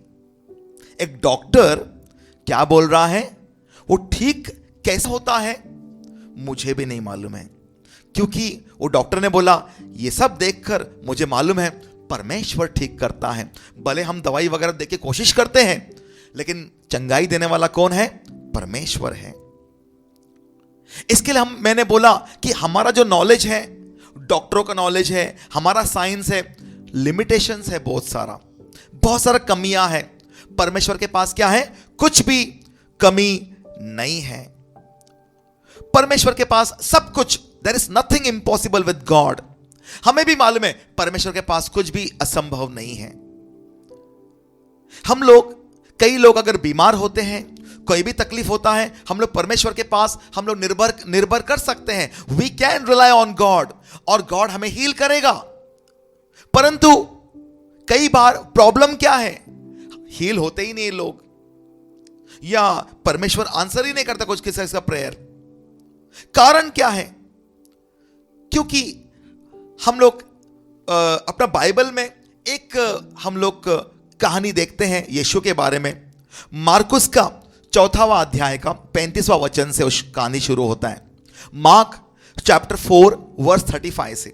एक डॉक्टर क्या बोल रहा है, वो ठीक कैसे होता है मुझे भी नहीं मालूम है, क्योंकि वो डॉक्टर ने बोला ये सब देखकर मुझे मालूम है परमेश्वर ठीक करता है। भले हम दवाई वगैरह देके कोशिश करते हैं, लेकिन चंगाई देने वाला कौन है? परमेश्वर है। इसके लिए मैंने बोला कि हमारा जो नॉलेज है, डॉक्टरों का नॉलेज है, हमारा साइंस है, लिमिटेशंस है, बहुत सारा कमियां है। परमेश्वर के पास क्या है? कुछ भी कमी नहीं है। परमेश्वर के पास सब कुछ, there is nothing impossible with God. हमें भी मालूम है परमेश्वर के पास कुछ भी असंभव नहीं है। कई लोग अगर बीमार होते हैं, कोई भी तकलीफ होता है, हम लोग परमेश्वर के पास हम लोग निर्भर कर सकते हैं। We can rely on God और गॉड हमें हील करेगा। परंतु कई बार प्रॉब्लम क्या है? हील होते ही नहीं लोग, या परमेश्वर आंसर ही नहीं करता कुछ किसी का प्रेयर। कारण क्या है? क्योंकि हम लोग अपना बाइबल में हम लोग कहानी देखते हैं यीशु के बारे में। मार्कुस का 4वां अध्याय का 35वां वचन से उस कहानी शुरू होता है। मार्क चैप्टर 4 वर्स 35 से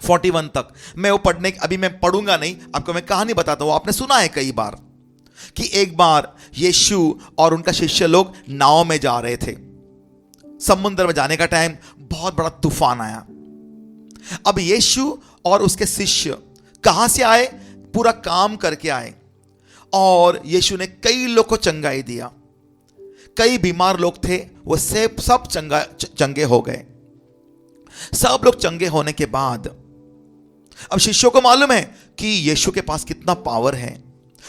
41 तक मैं अभी मैं पढ़ूंगा नहीं, आपको मैं कहानी बताता हूं। आपने सुना है कई बार कि एक बार यीशु और उनका शिष्य लोग नाव में जा रहे थे। समुद्र में जाने का टाइम, बहुत बड़ा तूफान आया। अब यीशु और उसके शिष्य कहां से आए? पूरा काम करके आए, और यीशु ने कई लोग को चंगाई दिया। कई बीमार लोग थे, वो सब चंगे हो गए। सब लोग चंगे होने के बाद अब शिष्यों को मालूम है कि यीशु के पास कितना पावर है।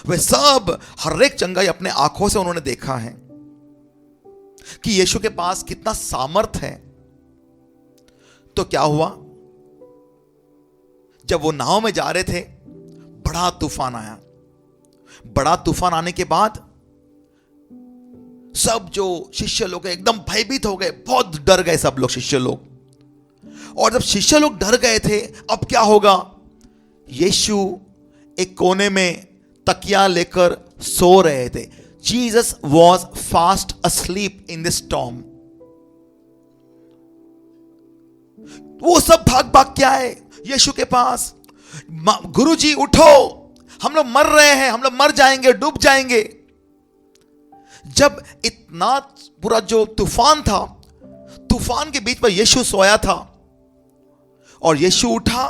वे सब हर एक चंगाई अपने आंखों से उन्होंने देखा है कि यीशु के पास कितना सामर्थ है। तो क्या हुआ? जब वो नाव में जा रहे थे, बड़ा तूफान आया। बड़ा तूफान आने के बाद सब जो शिष्य लोग हैं एकदम भयभीत हो गए, बहुत डर गए सब लोग, शिष्य लोग। और जब शिष्य लोग डर गए थे, अब क्या होगा? यीशु एक कोने में तकिया लेकर सो रहे थे। Jesus was fast asleep in this storm. वो सब भाग के आए यीशु के पास। गुरुजी उठो, हम लोग मर रहे हैं, हम लोग मर जाएंगे, डूब जाएंगे। जब इतना पूरा जो तूफान था, तूफान के बीच में यीशु सोया था, और यीशु उठा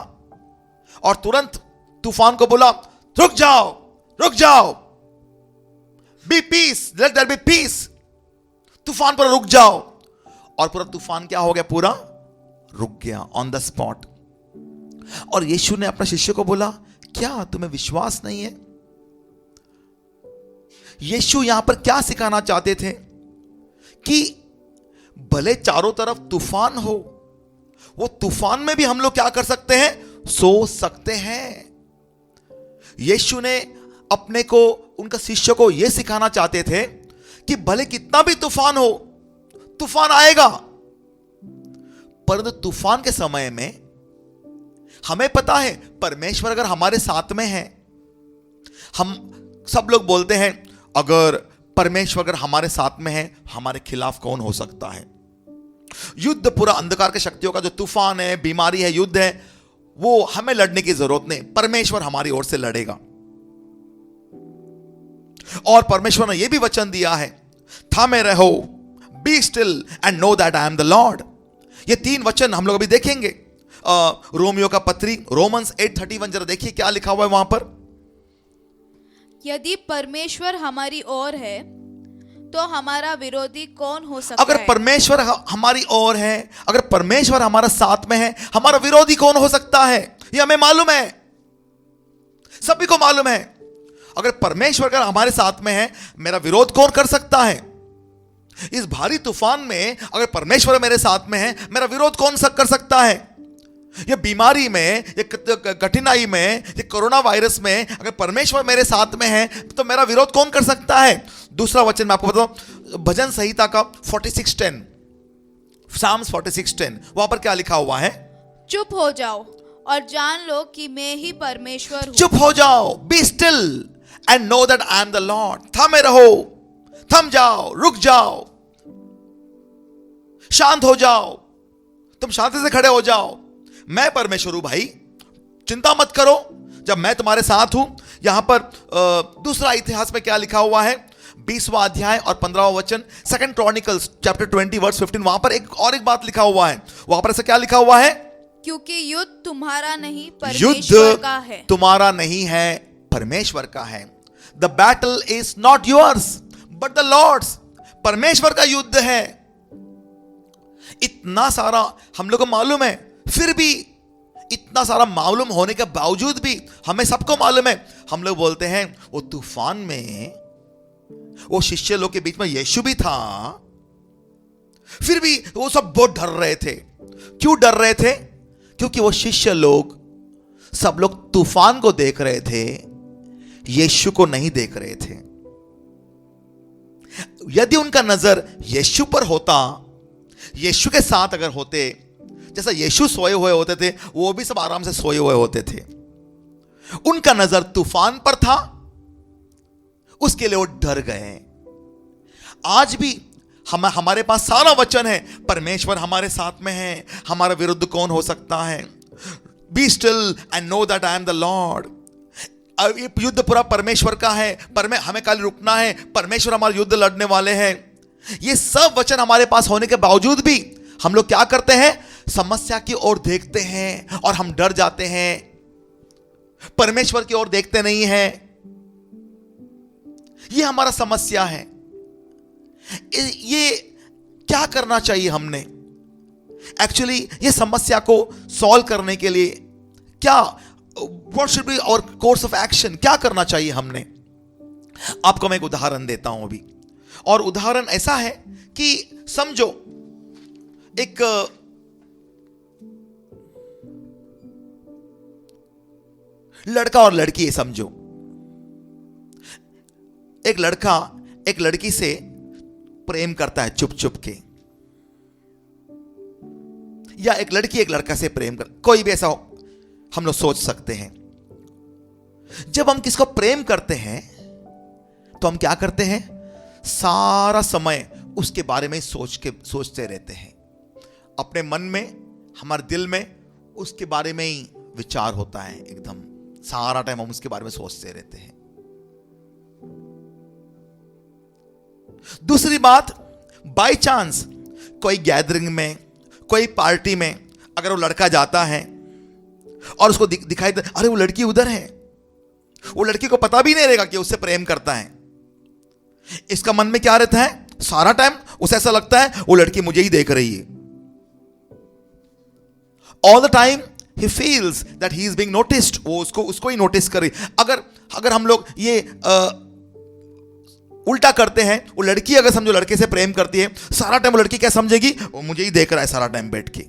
और तुरंत तूफान को बोला, रुक जाओ, be peace, let there be peace. तूफान पर रुक जाओ। और पूरा तूफान क्या हो गया? पूरा रुक गया ऑन द स्पॉट। और यीशु ने अपने शिष्य को बोला, क्या तुम्हें विश्वास नहीं है? यीशु यहां पर क्या सिखाना चाहते थे कि भले चारों तरफ तूफान हो, वो तूफान में भी हम लोग क्या कर सकते हैं? सो सकते हैं। यीशु ने अपने को, उनका शिष्य को यह सिखाना चाहते थे कि भले कितना भी तूफान हो, तूफान आएगा, परंतु तूफान के समय में हमें पता है परमेश्वर अगर हमारे साथ में है। हम सब लोग बोलते हैं अगर परमेश्वर अगर हमारे साथ में है, हमारे खिलाफ कौन हो सकता है। युद्ध पूरा अंधकार के शक्तियों का जो तूफान है, बीमारी है, युद्ध है, वो हमें लड़ने की जरूरत नहीं, परमेश्वर हमारी ओर से लड़ेगा। और परमेश्वर ने यह भी वचन दिया है, थामे रहो, B still and know that I am the Lord. ये 3 वचन हम लोग अभी देखेंगे। रोमियो का पत्री रोमन्स 8:31 जरा देखिए क्या लिखा हुआ है वहां पर। यदि परमेश्वर हमारी ओर है तो हमारा विरोधी कौन हो सकता अगर है? परमेश्वर हमारी ओर है, अगर परमेश्वर हमारा साथ में है, हमारा विरोधी कौन हो सकता है? ये हमें मालूम है, सभी को मालूम है। अगर परमेश्वर अगर हमारे साथ में है, मेरा विरोध कौन कर सकता है? इस भारी तूफान में अगर परमेश्वर मेरे साथ में है, मेरा विरोध कौन कर सकता है? ये बीमारी में, ये कठिनाई में, ये कोरोना वायरस में अगर परमेश्वर मेरे साथ में है तो मेरा विरोध कौन कर सकता है? दूसरा वचन मैं आपको बताऊं, भजन संहिता का 46:10, साम्स 46:10, वहां पर क्या लिखा हुआ है? चुप हो जाओ और जान लो कि मैं ही परमेश्वर हूं। चुप हो जाओ, be still and know that I am the Lord. थमे रहो, थम जाओ, रुक जाओ, शांत हो जाओ, तुम शांति से खड़े हो जाओ, मैं परमेश्वर हूं भाई, चिंता मत करो, जब मैं तुम्हारे साथ हूं। यहां पर दूसरा इतिहास में क्या लिखा हुआ है, 20वां अध्याय और 15वां वचन, 2 क्रॉनिकल्स चैप्टर 20 वर्स 15, वहां पर एक बात लिखा हुआ है। वहां पर ऐसा क्या लिखा हुआ है? क्योंकि युद्ध तुम्हारा नहीं परमेश्वर का है। युद्ध तुम्हारा नहीं है, परमेश्वर का है। The battle is not yours but the Lord's. परमेश्वर का युद्ध है। इतना सारा हम लोग को मालूम है, फिर भी इतना सारा मालूम होने के बावजूद भी हमें सबको मालूम है, हम लोग बोलते हैं वो तूफान में वो शिष्य लोग के बीच में यीशु भी था, फिर भी वो सब बहुत डर रहे थे। क्यों डर रहे थे? क्योंकि वो शिष्य लोग सब लोग तूफान को देख रहे थे, यीशु को नहीं देख रहे थे। यदि उनका नजर यीशु पर होता, यीशु के साथ अगर होते, जैसा यीशु सोए हुए होते थे, वो भी सब आराम से सोए हुए होते थे। उनका नजर तूफान पर था, उसके लिए वो डर गए। आज भी हमारे पास सारा वचन है, परमेश्वर हमारे साथ में है, हमारा विरुद्ध कौन हो सकता है? B still and know that I am the Lord. युद्ध पूरा परमेश्वर का है, हमें खाली रुकना है, परमेश्वर हमारे युद्ध लड़ने वाले हैं। ये सब वचन हमारे पास होने के बावजूद भी हम लोग क्या करते हैं? समस्या की ओर देखते हैं और हम डर जाते हैं, परमेश्वर की ओर देखते नहीं हैं। ये हमारा समस्या है। ये क्या करना चाहिए हमने? एक्चुअली ये समस्या को सॉल्व करने के लिए क्या, what should be our course of action? क्या करना चाहिए हमने? आपको मैं एक उदाहरण देता हूं अभी, और उदाहरण ऐसा है कि समझो एक लड़का और लड़की है। समझो एक लड़का एक लड़की से प्रेम करता है चुप चुप के, या एक लड़की एक लड़का से प्रेम कर, कोई भी ऐसा हो, हम लोग सोच सकते हैं। जब हम किसको प्रेम करते हैं तो हम क्या करते हैं? सारा समय उसके बारे में सोचते रहते हैं। अपने मन में, हमारे दिल में उसके बारे में ही विचार होता है, एकदम सारा टाइम हम उसके बारे में सोचते रहते हैं। दूसरी बात, बाय चांस कोई गैदरिंग में, कोई पार्टी में अगर वो लड़का जाता है और उसको दिखाई दे, अरे वो लड़की उधर है, वो लड़की को पता भी नहीं रहेगा कि उससे प्रेम करता है। इसका मन में क्या रहता है? सारा टाइम उसे ऐसा लगता है वो लड़की मुझे ही देख रही है। All the time he feels that he is being noticed, वो उसको ही नोटिस कर रही। अगर हम लोग ये उल्टा करते हैं, वो लड़की अगर समझो लड़के से प्रेम करती है, सारा टाइम वो लड़की क्या समझेगी? वो मुझे ही देख रहा है सारा टाइम बैठ के।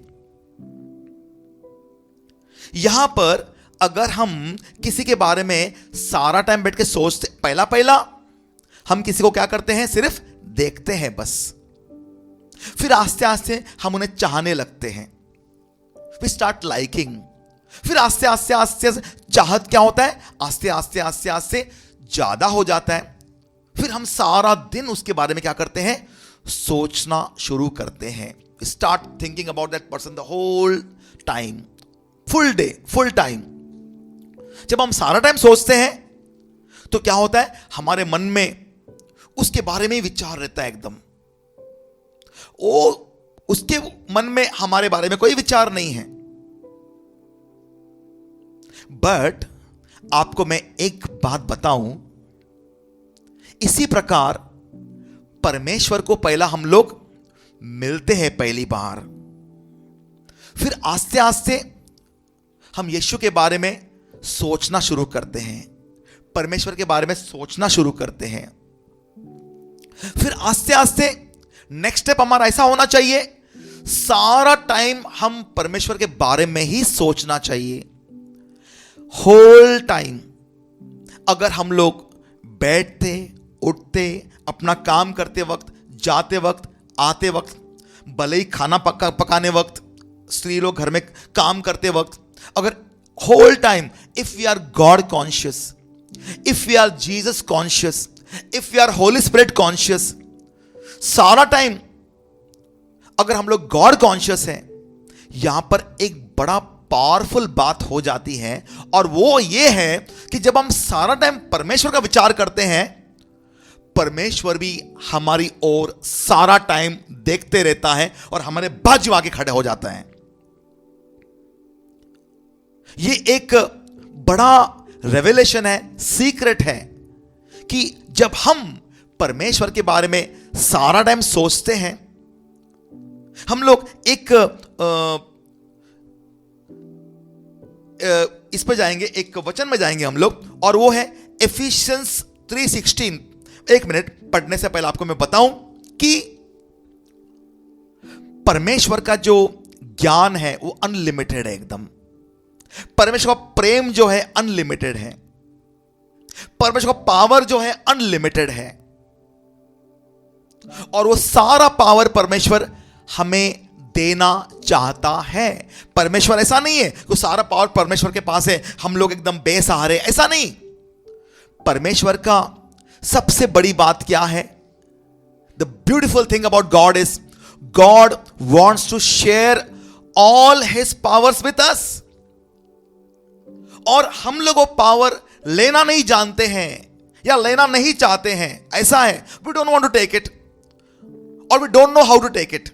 यहां पर अगर हम किसी के बारे में सारा टाइम बैठ के सोचते, पहला हम किसी को क्या करते हैं, सिर्फ देखते हैं बस, फिर आस्ते आस्ते हम उन्हें चाहने लगते हैं, वी स्टार्ट लाइकिंग, फिर आस्ते आस्ते आस्ते चाहत क्या होता है, आस्ते आस्ते आस्ते आस्ते ज्यादा हो जाता है, फिर हम सारा दिन उसके बारे में क्या करते हैं, सोचना शुरू करते हैं, start thinking about that person the whole time, full day, full time. जब हम सारा टाइम सोचते हैं तो क्या होता है, हमारे मन में उसके बारे में ही विचार रहता है एकदम, उसके मन में हमारे बारे में कोई विचार नहीं है। बट आपको मैं एक बात बताऊं, इसी प्रकार परमेश्वर को पहला हम लोग मिलते हैं पहली बार, फिर आस्ते आस्ते हम यीशु के बारे में सोचना शुरू करते हैं, परमेश्वर के बारे में सोचना शुरू करते हैं, फिर आस्ते आस्ते नेक्स्ट स्टेप हमारा ऐसा होना चाहिए, सारा टाइम हम परमेश्वर के बारे में ही सोचना चाहिए, होल टाइम। अगर हम लोग बैठते उठते, अपना काम करते वक्त, जाते वक्त, आते वक्त, भले ही खाना पकाने वक्त, स्त्री लोग घर में काम करते वक्त, अगर whole time if we are God conscious, if we are Jesus conscious, if we are Holy Spirit conscious, सारा टाइम अगर हम लोग गॉड कॉन्शियस हैं, यहां पर एक बड़ा पावरफुल बात हो जाती है, और वो ये है कि जब हम सारा टाइम परमेश्वर का विचार करते हैं, परमेश्वर भी हमारी ओर सारा टाइम देखते रहता है और हमारे बाजू आके खड़े हो जाता है। ये एक बड़ा रेवलेशन है, सीक्रेट है, कि जब हम परमेश्वर के बारे में सारा टाइम सोचते हैं, हम लोग एक इस पे जाएंगे, एक वचन में जाएंगे हम लोग, और वो है एफिशियंस 3:16। एक मिनट पढ़ने से पहले आपको मैं बताऊं कि परमेश्वर का जो ज्ञान है वो अनलिमिटेड है एकदम, परमेश्वर का प्रेम जो है अनलिमिटेड है, परमेश्वर का पावर जो है अनलिमिटेड है, और वो सारा पावर परमेश्वर हमें देना चाहता है। परमेश्वर ऐसा नहीं है कि सारा पावर परमेश्वर के पास है, हम लोग एकदम बेसहारे, ऐसा नहीं। परमेश्वर का सबसे बड़ी बात क्या है, the beautiful thing about God is God wants to share all his powers with us, और हम लोग वो पावर लेना नहीं जानते हैं या लेना नहीं चाहते हैं, ऐसा है, we don't want to take it और we don't know how to take it.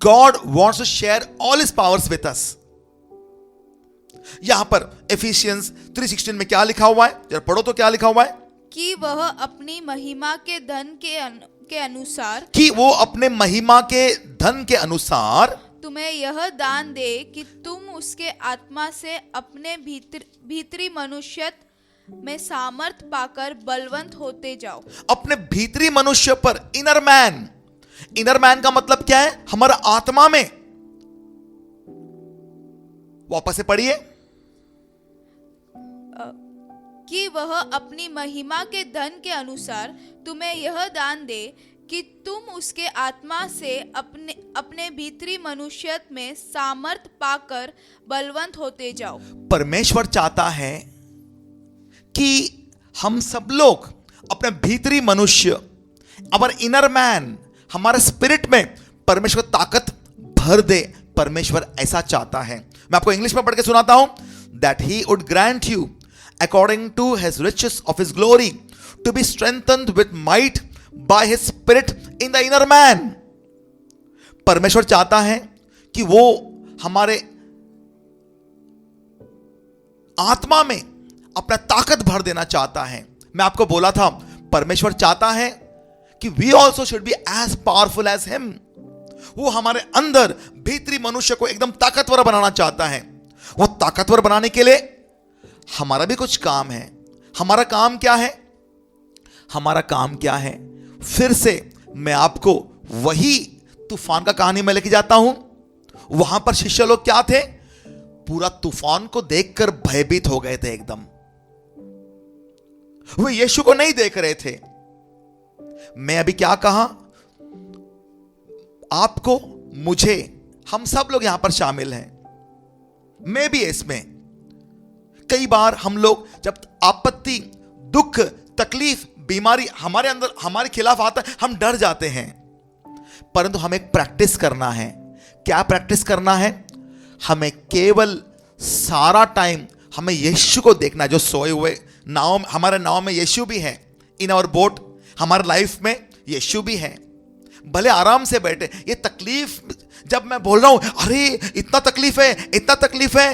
God wants to share all his powers with us. यहां पर एफिशियंस 3:16 में क्या लिखा हुआ है, जरा पढ़ो तो क्या लिखा हुआ है, कि वह अपनी महिमा के धन के अनुसार, कि वो अपने महिमा के धन के अनुसार तुम्हें यह दान दे कि तुम उसके आत्मा से अपने भीतरी मनुष्यत्व में सामर्थ पाकर बलवंत होते जाओ। अपने भीतरी मनुष्य पर, इनर मैन, इनर मैन का मतलब क्या है, हमारा आत्मा में। वापस से पढ़िए, कि वह अपनी महिमा के धन के अनुसार तुम्हें यह दान दे कि तुम उसके आत्मा से अपने भीतरी मनुष्यत्व में सामर्थ पाकर बलवंत होते जाओ। परमेश्वर चाहता है कि हम सब लोग अपने भीतरी मनुष्य, अवर इनर मैन, हमारे स्पिरिट में परमेश्वर ताकत भर दे। परमेश्वर ऐसा चाहता है। मैं आपको इंग्लिश में पढ़ के सुनाता हूं, that he would grant you according to his riches of his glory to be strengthened with might by his spirit in the inner man। परमेश्वर चाहता है कि वो हमारे आत्मा में अपना ताकत भर देना चाहता है। मैं आपको बोला था, परमेश्वर चाहता है कि we also should be as powerful as him। वो हमारे अंदर भीतरी मनुष्य को एकदम ताकतवर बनाना चाहता है। वो ताकतवर बनाने के लिए हमारा भी कुछ काम है। हमारा काम क्या है, हमारा काम क्या है, फिर से मैं आपको वही तूफान का कहानी में लेके जाता हूं। वहां पर शिष्य लोग क्या थे, पूरा तूफान को देखकर भयभीत हो गए थे एकदम। वे यीशु को नहीं देख रहे थे। मैं अभी क्या कहा? आपको, मुझे, हम सब लोग यहां पर शामिल हैं, मैं भी इसमें। कई बार हम लोग जब आपत्ति, दुख, तकलीफ, बीमारी हमारे अंदर हमारे खिलाफ आता है, हम डर जाते हैं। परंतु हमें एक प्रैक्टिस करना है। क्या प्रैक्टिस करना है? हमें केवल सारा टाइम हमें यीशु को देखना है, जो सोए हुए नाव, हमारे नाव में यीशु भी है। इन आवर बोट, हमारे लाइफ में यीशु भी है। भले आराम से बैठे। ये तकलीफ, जब मैं बोल रहा हूं अरे इतना तकलीफ है, इतना तकलीफ है,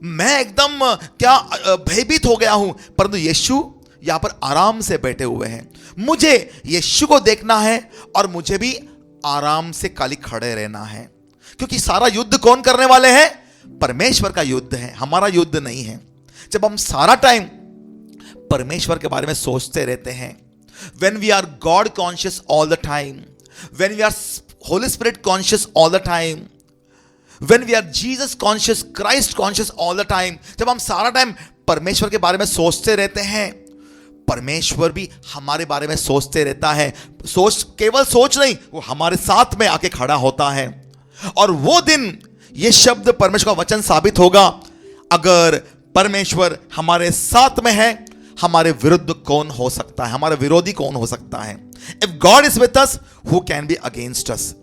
मैं एकदम क्या भयभीत हो गया हूं, परंतु यीशु यहां पर आराम से बैठे हुए हैं। मुझे यीशु को देखना है और मुझे भी आराम से खाली खड़े रहना है, क्योंकि सारा युद्ध कौन करने वाले हैं? परमेश्वर का युद्ध है, हमारा युद्ध नहीं है। जब हम सारा टाइम परमेश्वर के बारे में सोचते रहते हैं, when we are God conscious all the time, when we are Holy Spirit conscious all the time, when we are Jesus conscious, Christ conscious all the time, जब हम सारा टाइम परमेश्वर के बारे में सोचते रहते हैं, परमेश्वर भी हमारे बारे में सोचते रहता है। केवल सोच नहीं, वो हमारे साथ में आके खड़ा होता है। और वो दिन ये शब्द परमेश्वर का वचन साबित होगा, अगर परमेश्वर हमारे साथ में है, हमारे विरुद्ध कौन हो सकता है? हमारा विरोधी कौन हो सकता है? If God is with us, who can be against us?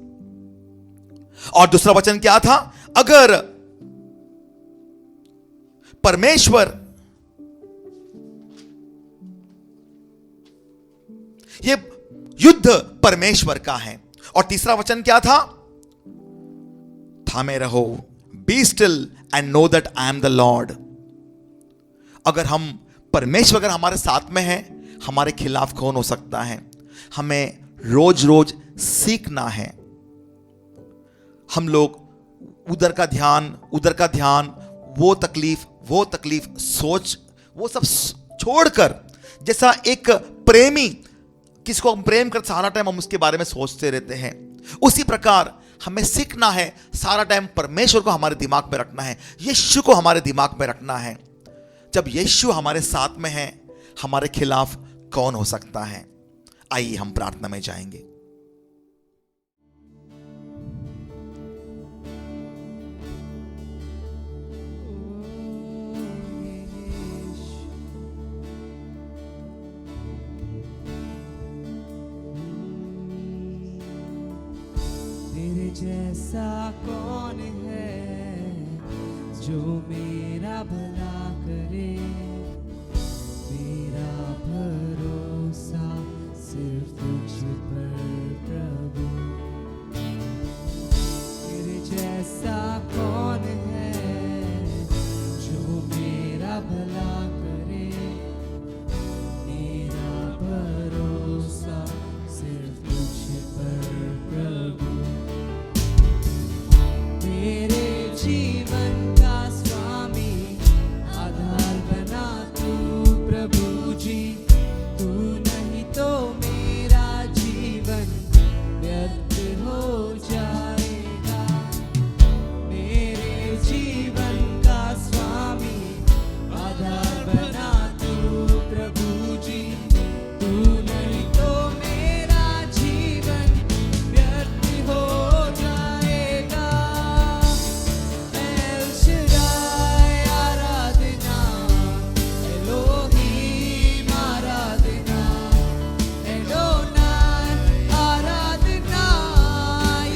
और दूसरा वचन क्या था? अगर परमेश्वर, ये युद्ध परमेश्वर का है। और तीसरा वचन क्या था? थामे रहो, B still and know that I am the Lord. अगर हम परमेश्वर अगर हमारे साथ में है, हमारे खिलाफ कौन हो सकता है? हमें रोज रोज सीखना है। हम लोग उधर का ध्यान, वो तकलीफ सोच, वो सब छोड़कर, जैसा एक प्रेमी किसको हम प्रेम कर सारा टाइम हम उसके बारे में सोचते रहते हैं, उसी प्रकार हमें सीखना है सारा टाइम परमेश्वर को हमारे दिमाग में रखना है, यीशु को हमारे दिमाग में रखना है। जब यीशु हमारे साथ में है, हमारे खिलाफ कौन हो सकता है? आइए हम प्रार्थना में जाएंगे। तेरे जैसा कौन है जो मेरा भला करे? मेरा भरोसा सिर्फ तुझ पर प्रभु। तेरे जैसा कौन है जो मेरा भला करे? मेरा भरोसा सिर्फ तुझ पर प्रभु। मेरे जीवन का स्वामी आधार बना तू प्रभु जी। तू नहीं तो मेरा जीवन व्यर्थ हो जाएगा। मेरे जीवन का स्वामी आधार बना तू प्रभु जी। तू नहीं तो मेरा जीवन व्यर्थ हो जाएगा। एल शदाई आराधना, एलोहीम आराधना, एडोनाई आराधना,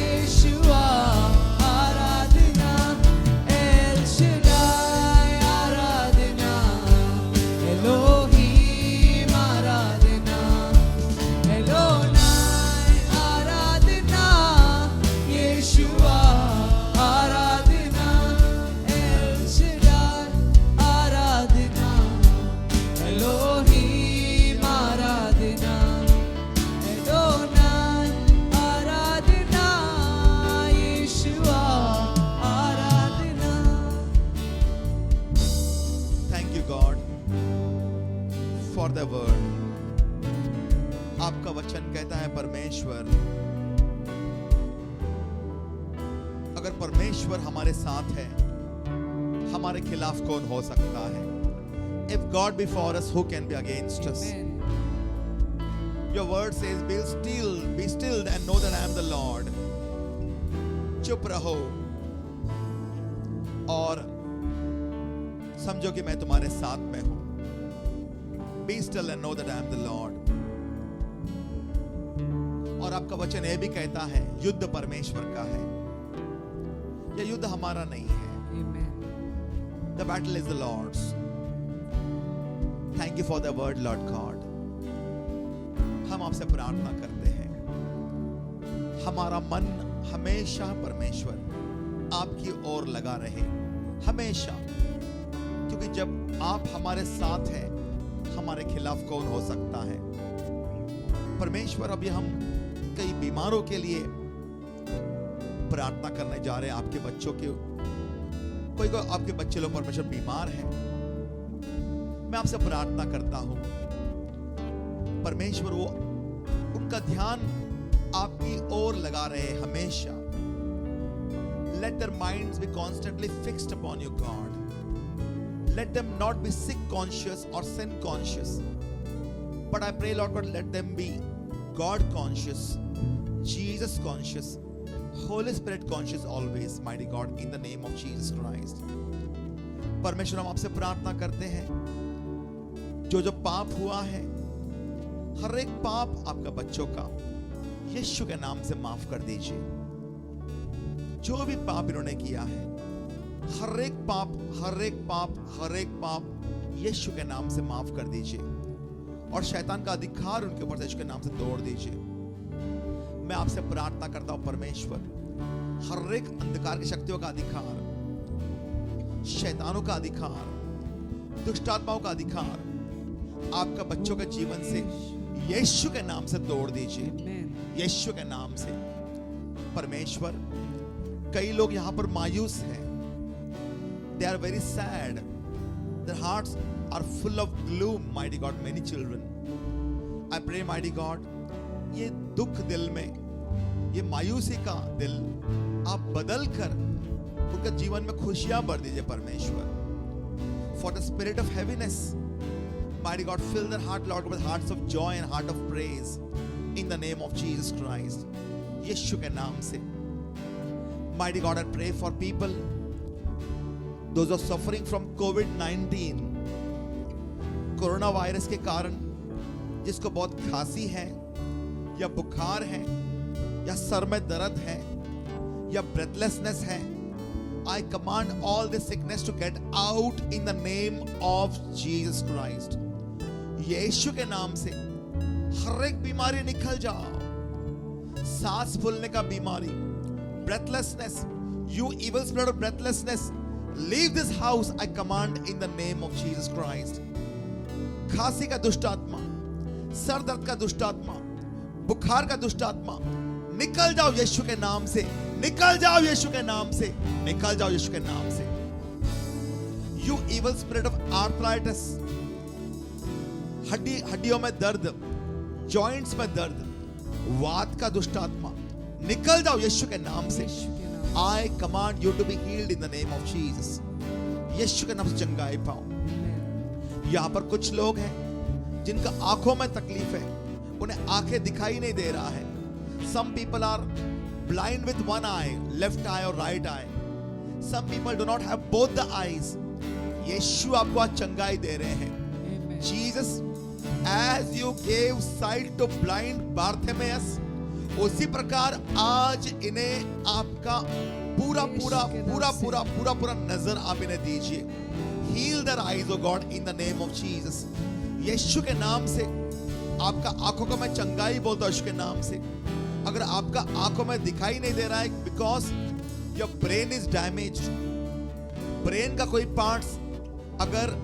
यीशुआ आराधना। एल शदाई आराधना, एलोहीम आराधना, एडोनाई आराधना, यीशुआ आराधना। एल शदाई आराधना, एलोहीम आराधना, एडोनाई आराधना, यीशुआ आराधना। Thank you God for the word. आपका वचन कहता है परमेश्वर, अगर परमेश्वर हमारे साथ है हमारे खिलाफ कौन हो सकता है? If God be for us, who can be against us? Amen. Your word says, be still and know that I am the Lord. चुप रहो और समझो कि मैं तुम्हारे साथ में हूं. Be still and know that I am the Lord. और आपका वचन यह भी कहता है, युद्ध परमेश्वर का है, यह युद्ध हमारा नहीं है. Amen. The battle is the Lord's. Thank you for the word, Lord God. हम आपसे प्रार्थना करते हैं, हमारा मन हमेशा परमेश्वर आपकी ओर लगा रहे, हमेशा. क्योंकि जब आप हमारे साथ हैं, हमारे खिलाफ कौन हो सकता है? परमेश्वर, अभी हम कई बीमारों के लिए प्रार्थना करने जा रहे हैं. आपके बच्चों के कोई आपके बच्चे लोग परमेश्वर बीमार हैं. मैं आपसे प्रार्थना करता हूं, परमेश्वर वो उनका ध्यान आपकी ओर लगा रहे हैं हमेशा. Let their minds be constantly fixed upon you, God. Let them not be sick conscious or sin conscious, but I pray, Lord God, let them be God conscious, Jesus conscious, Holy Spirit conscious always, mighty God, in the name of Jesus Christ. परमेश्वर, हम आपसे प्रार्थना करते हैं, जो पाप हुआ है, हर एक पाप आपका बच्चों का यीशु के नाम से माफ कर दीजिए. जो भी पाप इन्होंने किया है, हर एक पाप यीशु के नाम से माफ कर दीजिए और शैतान का अधिकार उनके ऊपर यीशु के नाम से तोड़ दीजिए. मैं आपसे प्रार्थना करता हूं परमेश्वर, हर एक अंधकार की शक्तियों का अधिकार, शैतानों का अधिकार, दुष्टात्माओं का अधिकार आपका बच्चों के जीवन से यीशु के नाम से तोड़ दीजिए, Amen. यीशु के नाम से. परमेश्वर, कई लोग यहां पर मायूस हैं. They are very sad. Their hearts are full of gloom, mighty God, many children. I pray, mighty God, ये दुख दिल में, ये मायूसी का दिल आप बदल कर उनके जीवन में खुशियां भर दीजिए परमेश्वर. For the spirit of heaviness, mighty God, fill their heart, Lord, with hearts of joy and heart of praise in the name of Jesus Christ. यीशु के नाम से. Mighty God, I pray for people, those who are suffering from COVID-19, corona virus के कारण, जिसको बहुत खांसी है या बुखार है या सर में दर्द है या ब्रेथलेसनेस है, I command all this sickness to get out in the name of Jesus Christ. यीशु के नाम से हर एक बीमारी निकल जाओ. सांस फूलने का बीमारी, breathlessness, you evil spirit of breathlessness, leave this house, I command in the name of Jesus Christ. खांसी का दुष्ट आत्मा, सर दर्द का दुष्ट आत्मा, बुखार का दुष्ट आत्मा, निकल जाओ यीशु के नाम से, निकल जाओ यीशु के नाम से, निकल जाओ यीशु के नाम से. You evil spirit of arthritis, हड्डियों में दर्द, जॉइंट्स में दर्द, वात का दुष्ट आत्मा, निकल जाओ यीशु के नाम से. I command you to be healed in the name of Jesus. यीशु के नाम से चंगाई पाओ. यहाँ पर कुछ लोग हैं जिनका आंखों में तकलीफ है, उन्हें आंखें दिखाई नहीं दे रहा है. Some people are blind with one eye, left eye or right eye. Some people do not have both the eyes. यीशु आपको आज चंगाई दे रहे हैं. Amen. Jesus, as you gave sight to blind Bartimaeus, उसी प्रकार आज इन्हें आपका पूरा नजर आप इन्हें दीजिए. Heal their eyes, oh God, in the name of Jesus. यीशु के नाम से आपका आंखों को मैं चंगाई बोलता हूं यीशु के नाम से. अगर आपका आंखों में दिखाई नहीं दे रहा है, because your brain is damaged, brain का कोई पार्ट्स अगर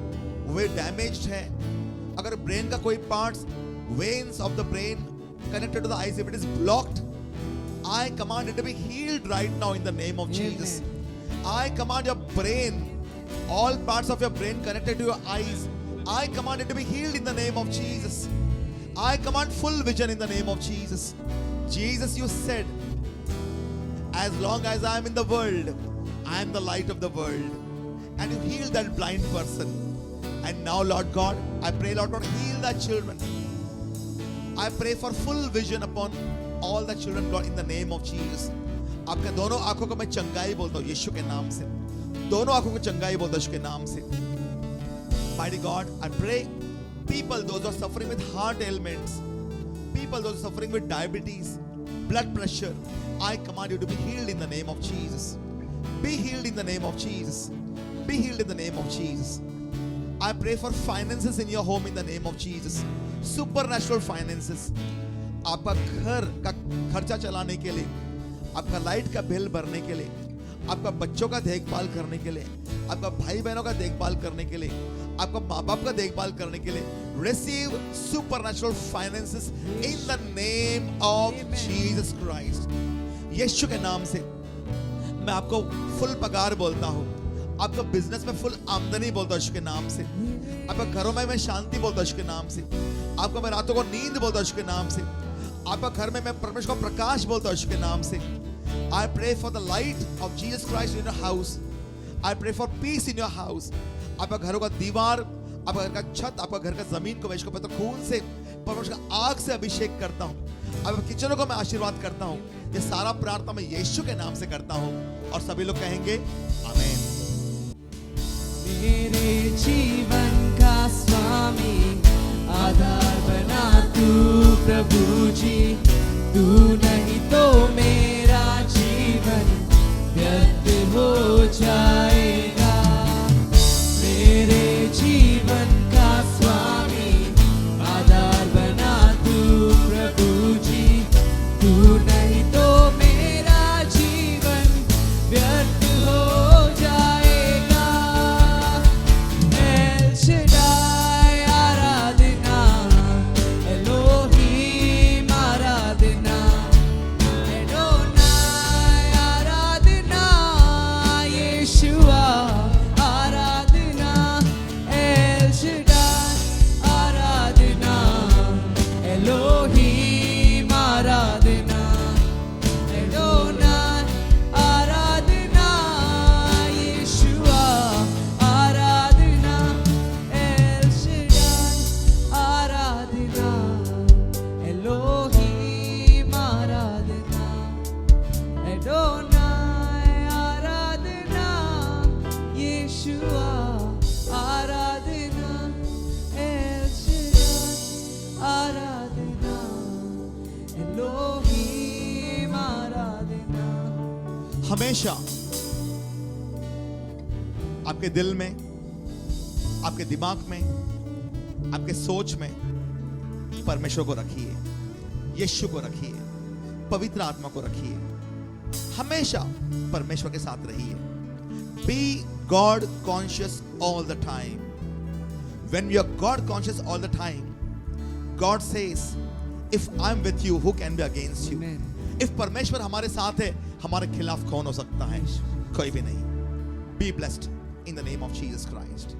वे डैमेज्ड है, अगर ब्रेन का कोई parts, veins of the brain connected to the eyes, if it is blocked, I command it to be healed right now in the name of Jesus. I command your brain, all parts of your brain connected to your eyes, I command it to be healed in the name of Jesus. I command full vision in the name of Jesus. Jesus, you said, as long as I am in the world, I am the light of the world. and you healed that blind person. And now, Lord God, I pray, Lord God, heal the children. I pray for full vision upon all the children, God, in the name of Jesus. आपके दोनों आंखों को मैं चंगाई बोलता हूँ यीशु के नाम से. दोनों आंखों को चंगाई बोलता हूँ यीशु के नाम से. Mighty God, I pray people, those who are suffering with heart ailments, people, those who are suffering with diabetes, blood pressure, I command you to be healed in the name of Jesus. Be healed in the name of Jesus. Be healed in the name of Jesus. I pray for finances in your home in the name of Jesus. Supernatural finances. आपका घर का खर्चा चलाने के लिए, आपका लाइट का बिल भरने के लिए, आपका बच्चों का देखभाल करने के लिए, आपका भाई बहनों का देखभाल करने के लिए, आपका माँ बाप का देखभाल करने के लिए, receive supernatural finances in the name of Jesus Christ. यीशु के नाम से मैं आपको फुल पगार बोलता हूँ. आपका बिजनेस में फुल आमदनी बोलता हूँ यीशु के नाम से. आपका घरों में मैं शांति बोलता हूँ यीशु के नाम से. आपको मैं रातों को नींद बोलता हूँ यीशु के नाम से. आपका घर में मैं परमेश्वर का प्रकाश बोलता हूँ यीशु के नाम से. I pray for the light of Jesus Christ in your house. I pray for peace in your house. आपका घरों का दीवार, आपका घर का छत, आपका घर का जमीन को मैं इसको पवित्र खून से, परमेश्वर का आग से अभिषेक करता हूँ. आपके किचनों को मैं आशीर्वाद करता हूँ. ये सारा प्रार्थना मैं यीशु के नाम से करता हूँ और सभी लोग कहेंगे आमीन. मेरे जीवन का स्वामी आधार बना तू प्रभु जी. तू नहीं तो मेरा जीवन व्यर्थ हो जाएगा. मेरे जीवन का स्वामी आधार बना तू प्रभु जी. तू नहीं तो मेरा जीवन व्यर्थ हो जाएगा. एल शडाई आराधना, एलोहीम आराधना, एडोनाई आराधना, यीशुआ आराधना. एल शडाई आराधना, एलोहीम आराधना, एडोनाई आराधना, यीशुआ आराधना. एल शडाई आराधना, एलोहीम आराधना, एडोनाई आराधना, यीशुआ आराधना. एल शडाई आराधना, एलोहीम आराधना. हमेशा आपके दिल में, आपके दिमाग में, आपके सोच में परमेश्वर को रखिए, यीशु को रखिए, पवित्र आत्मा को रखिए. हमेशा परमेश्वर के साथ रहिए. Be God conscious all the time. When you are God conscious all the time, God says, if I'm with you, who can be against you? Amen. If परमेश्वर हमारे साथ है, हमारे खिलाफ कौन हो सकता है? कोई भी नहीं. Be blessed in the name of Jesus Christ.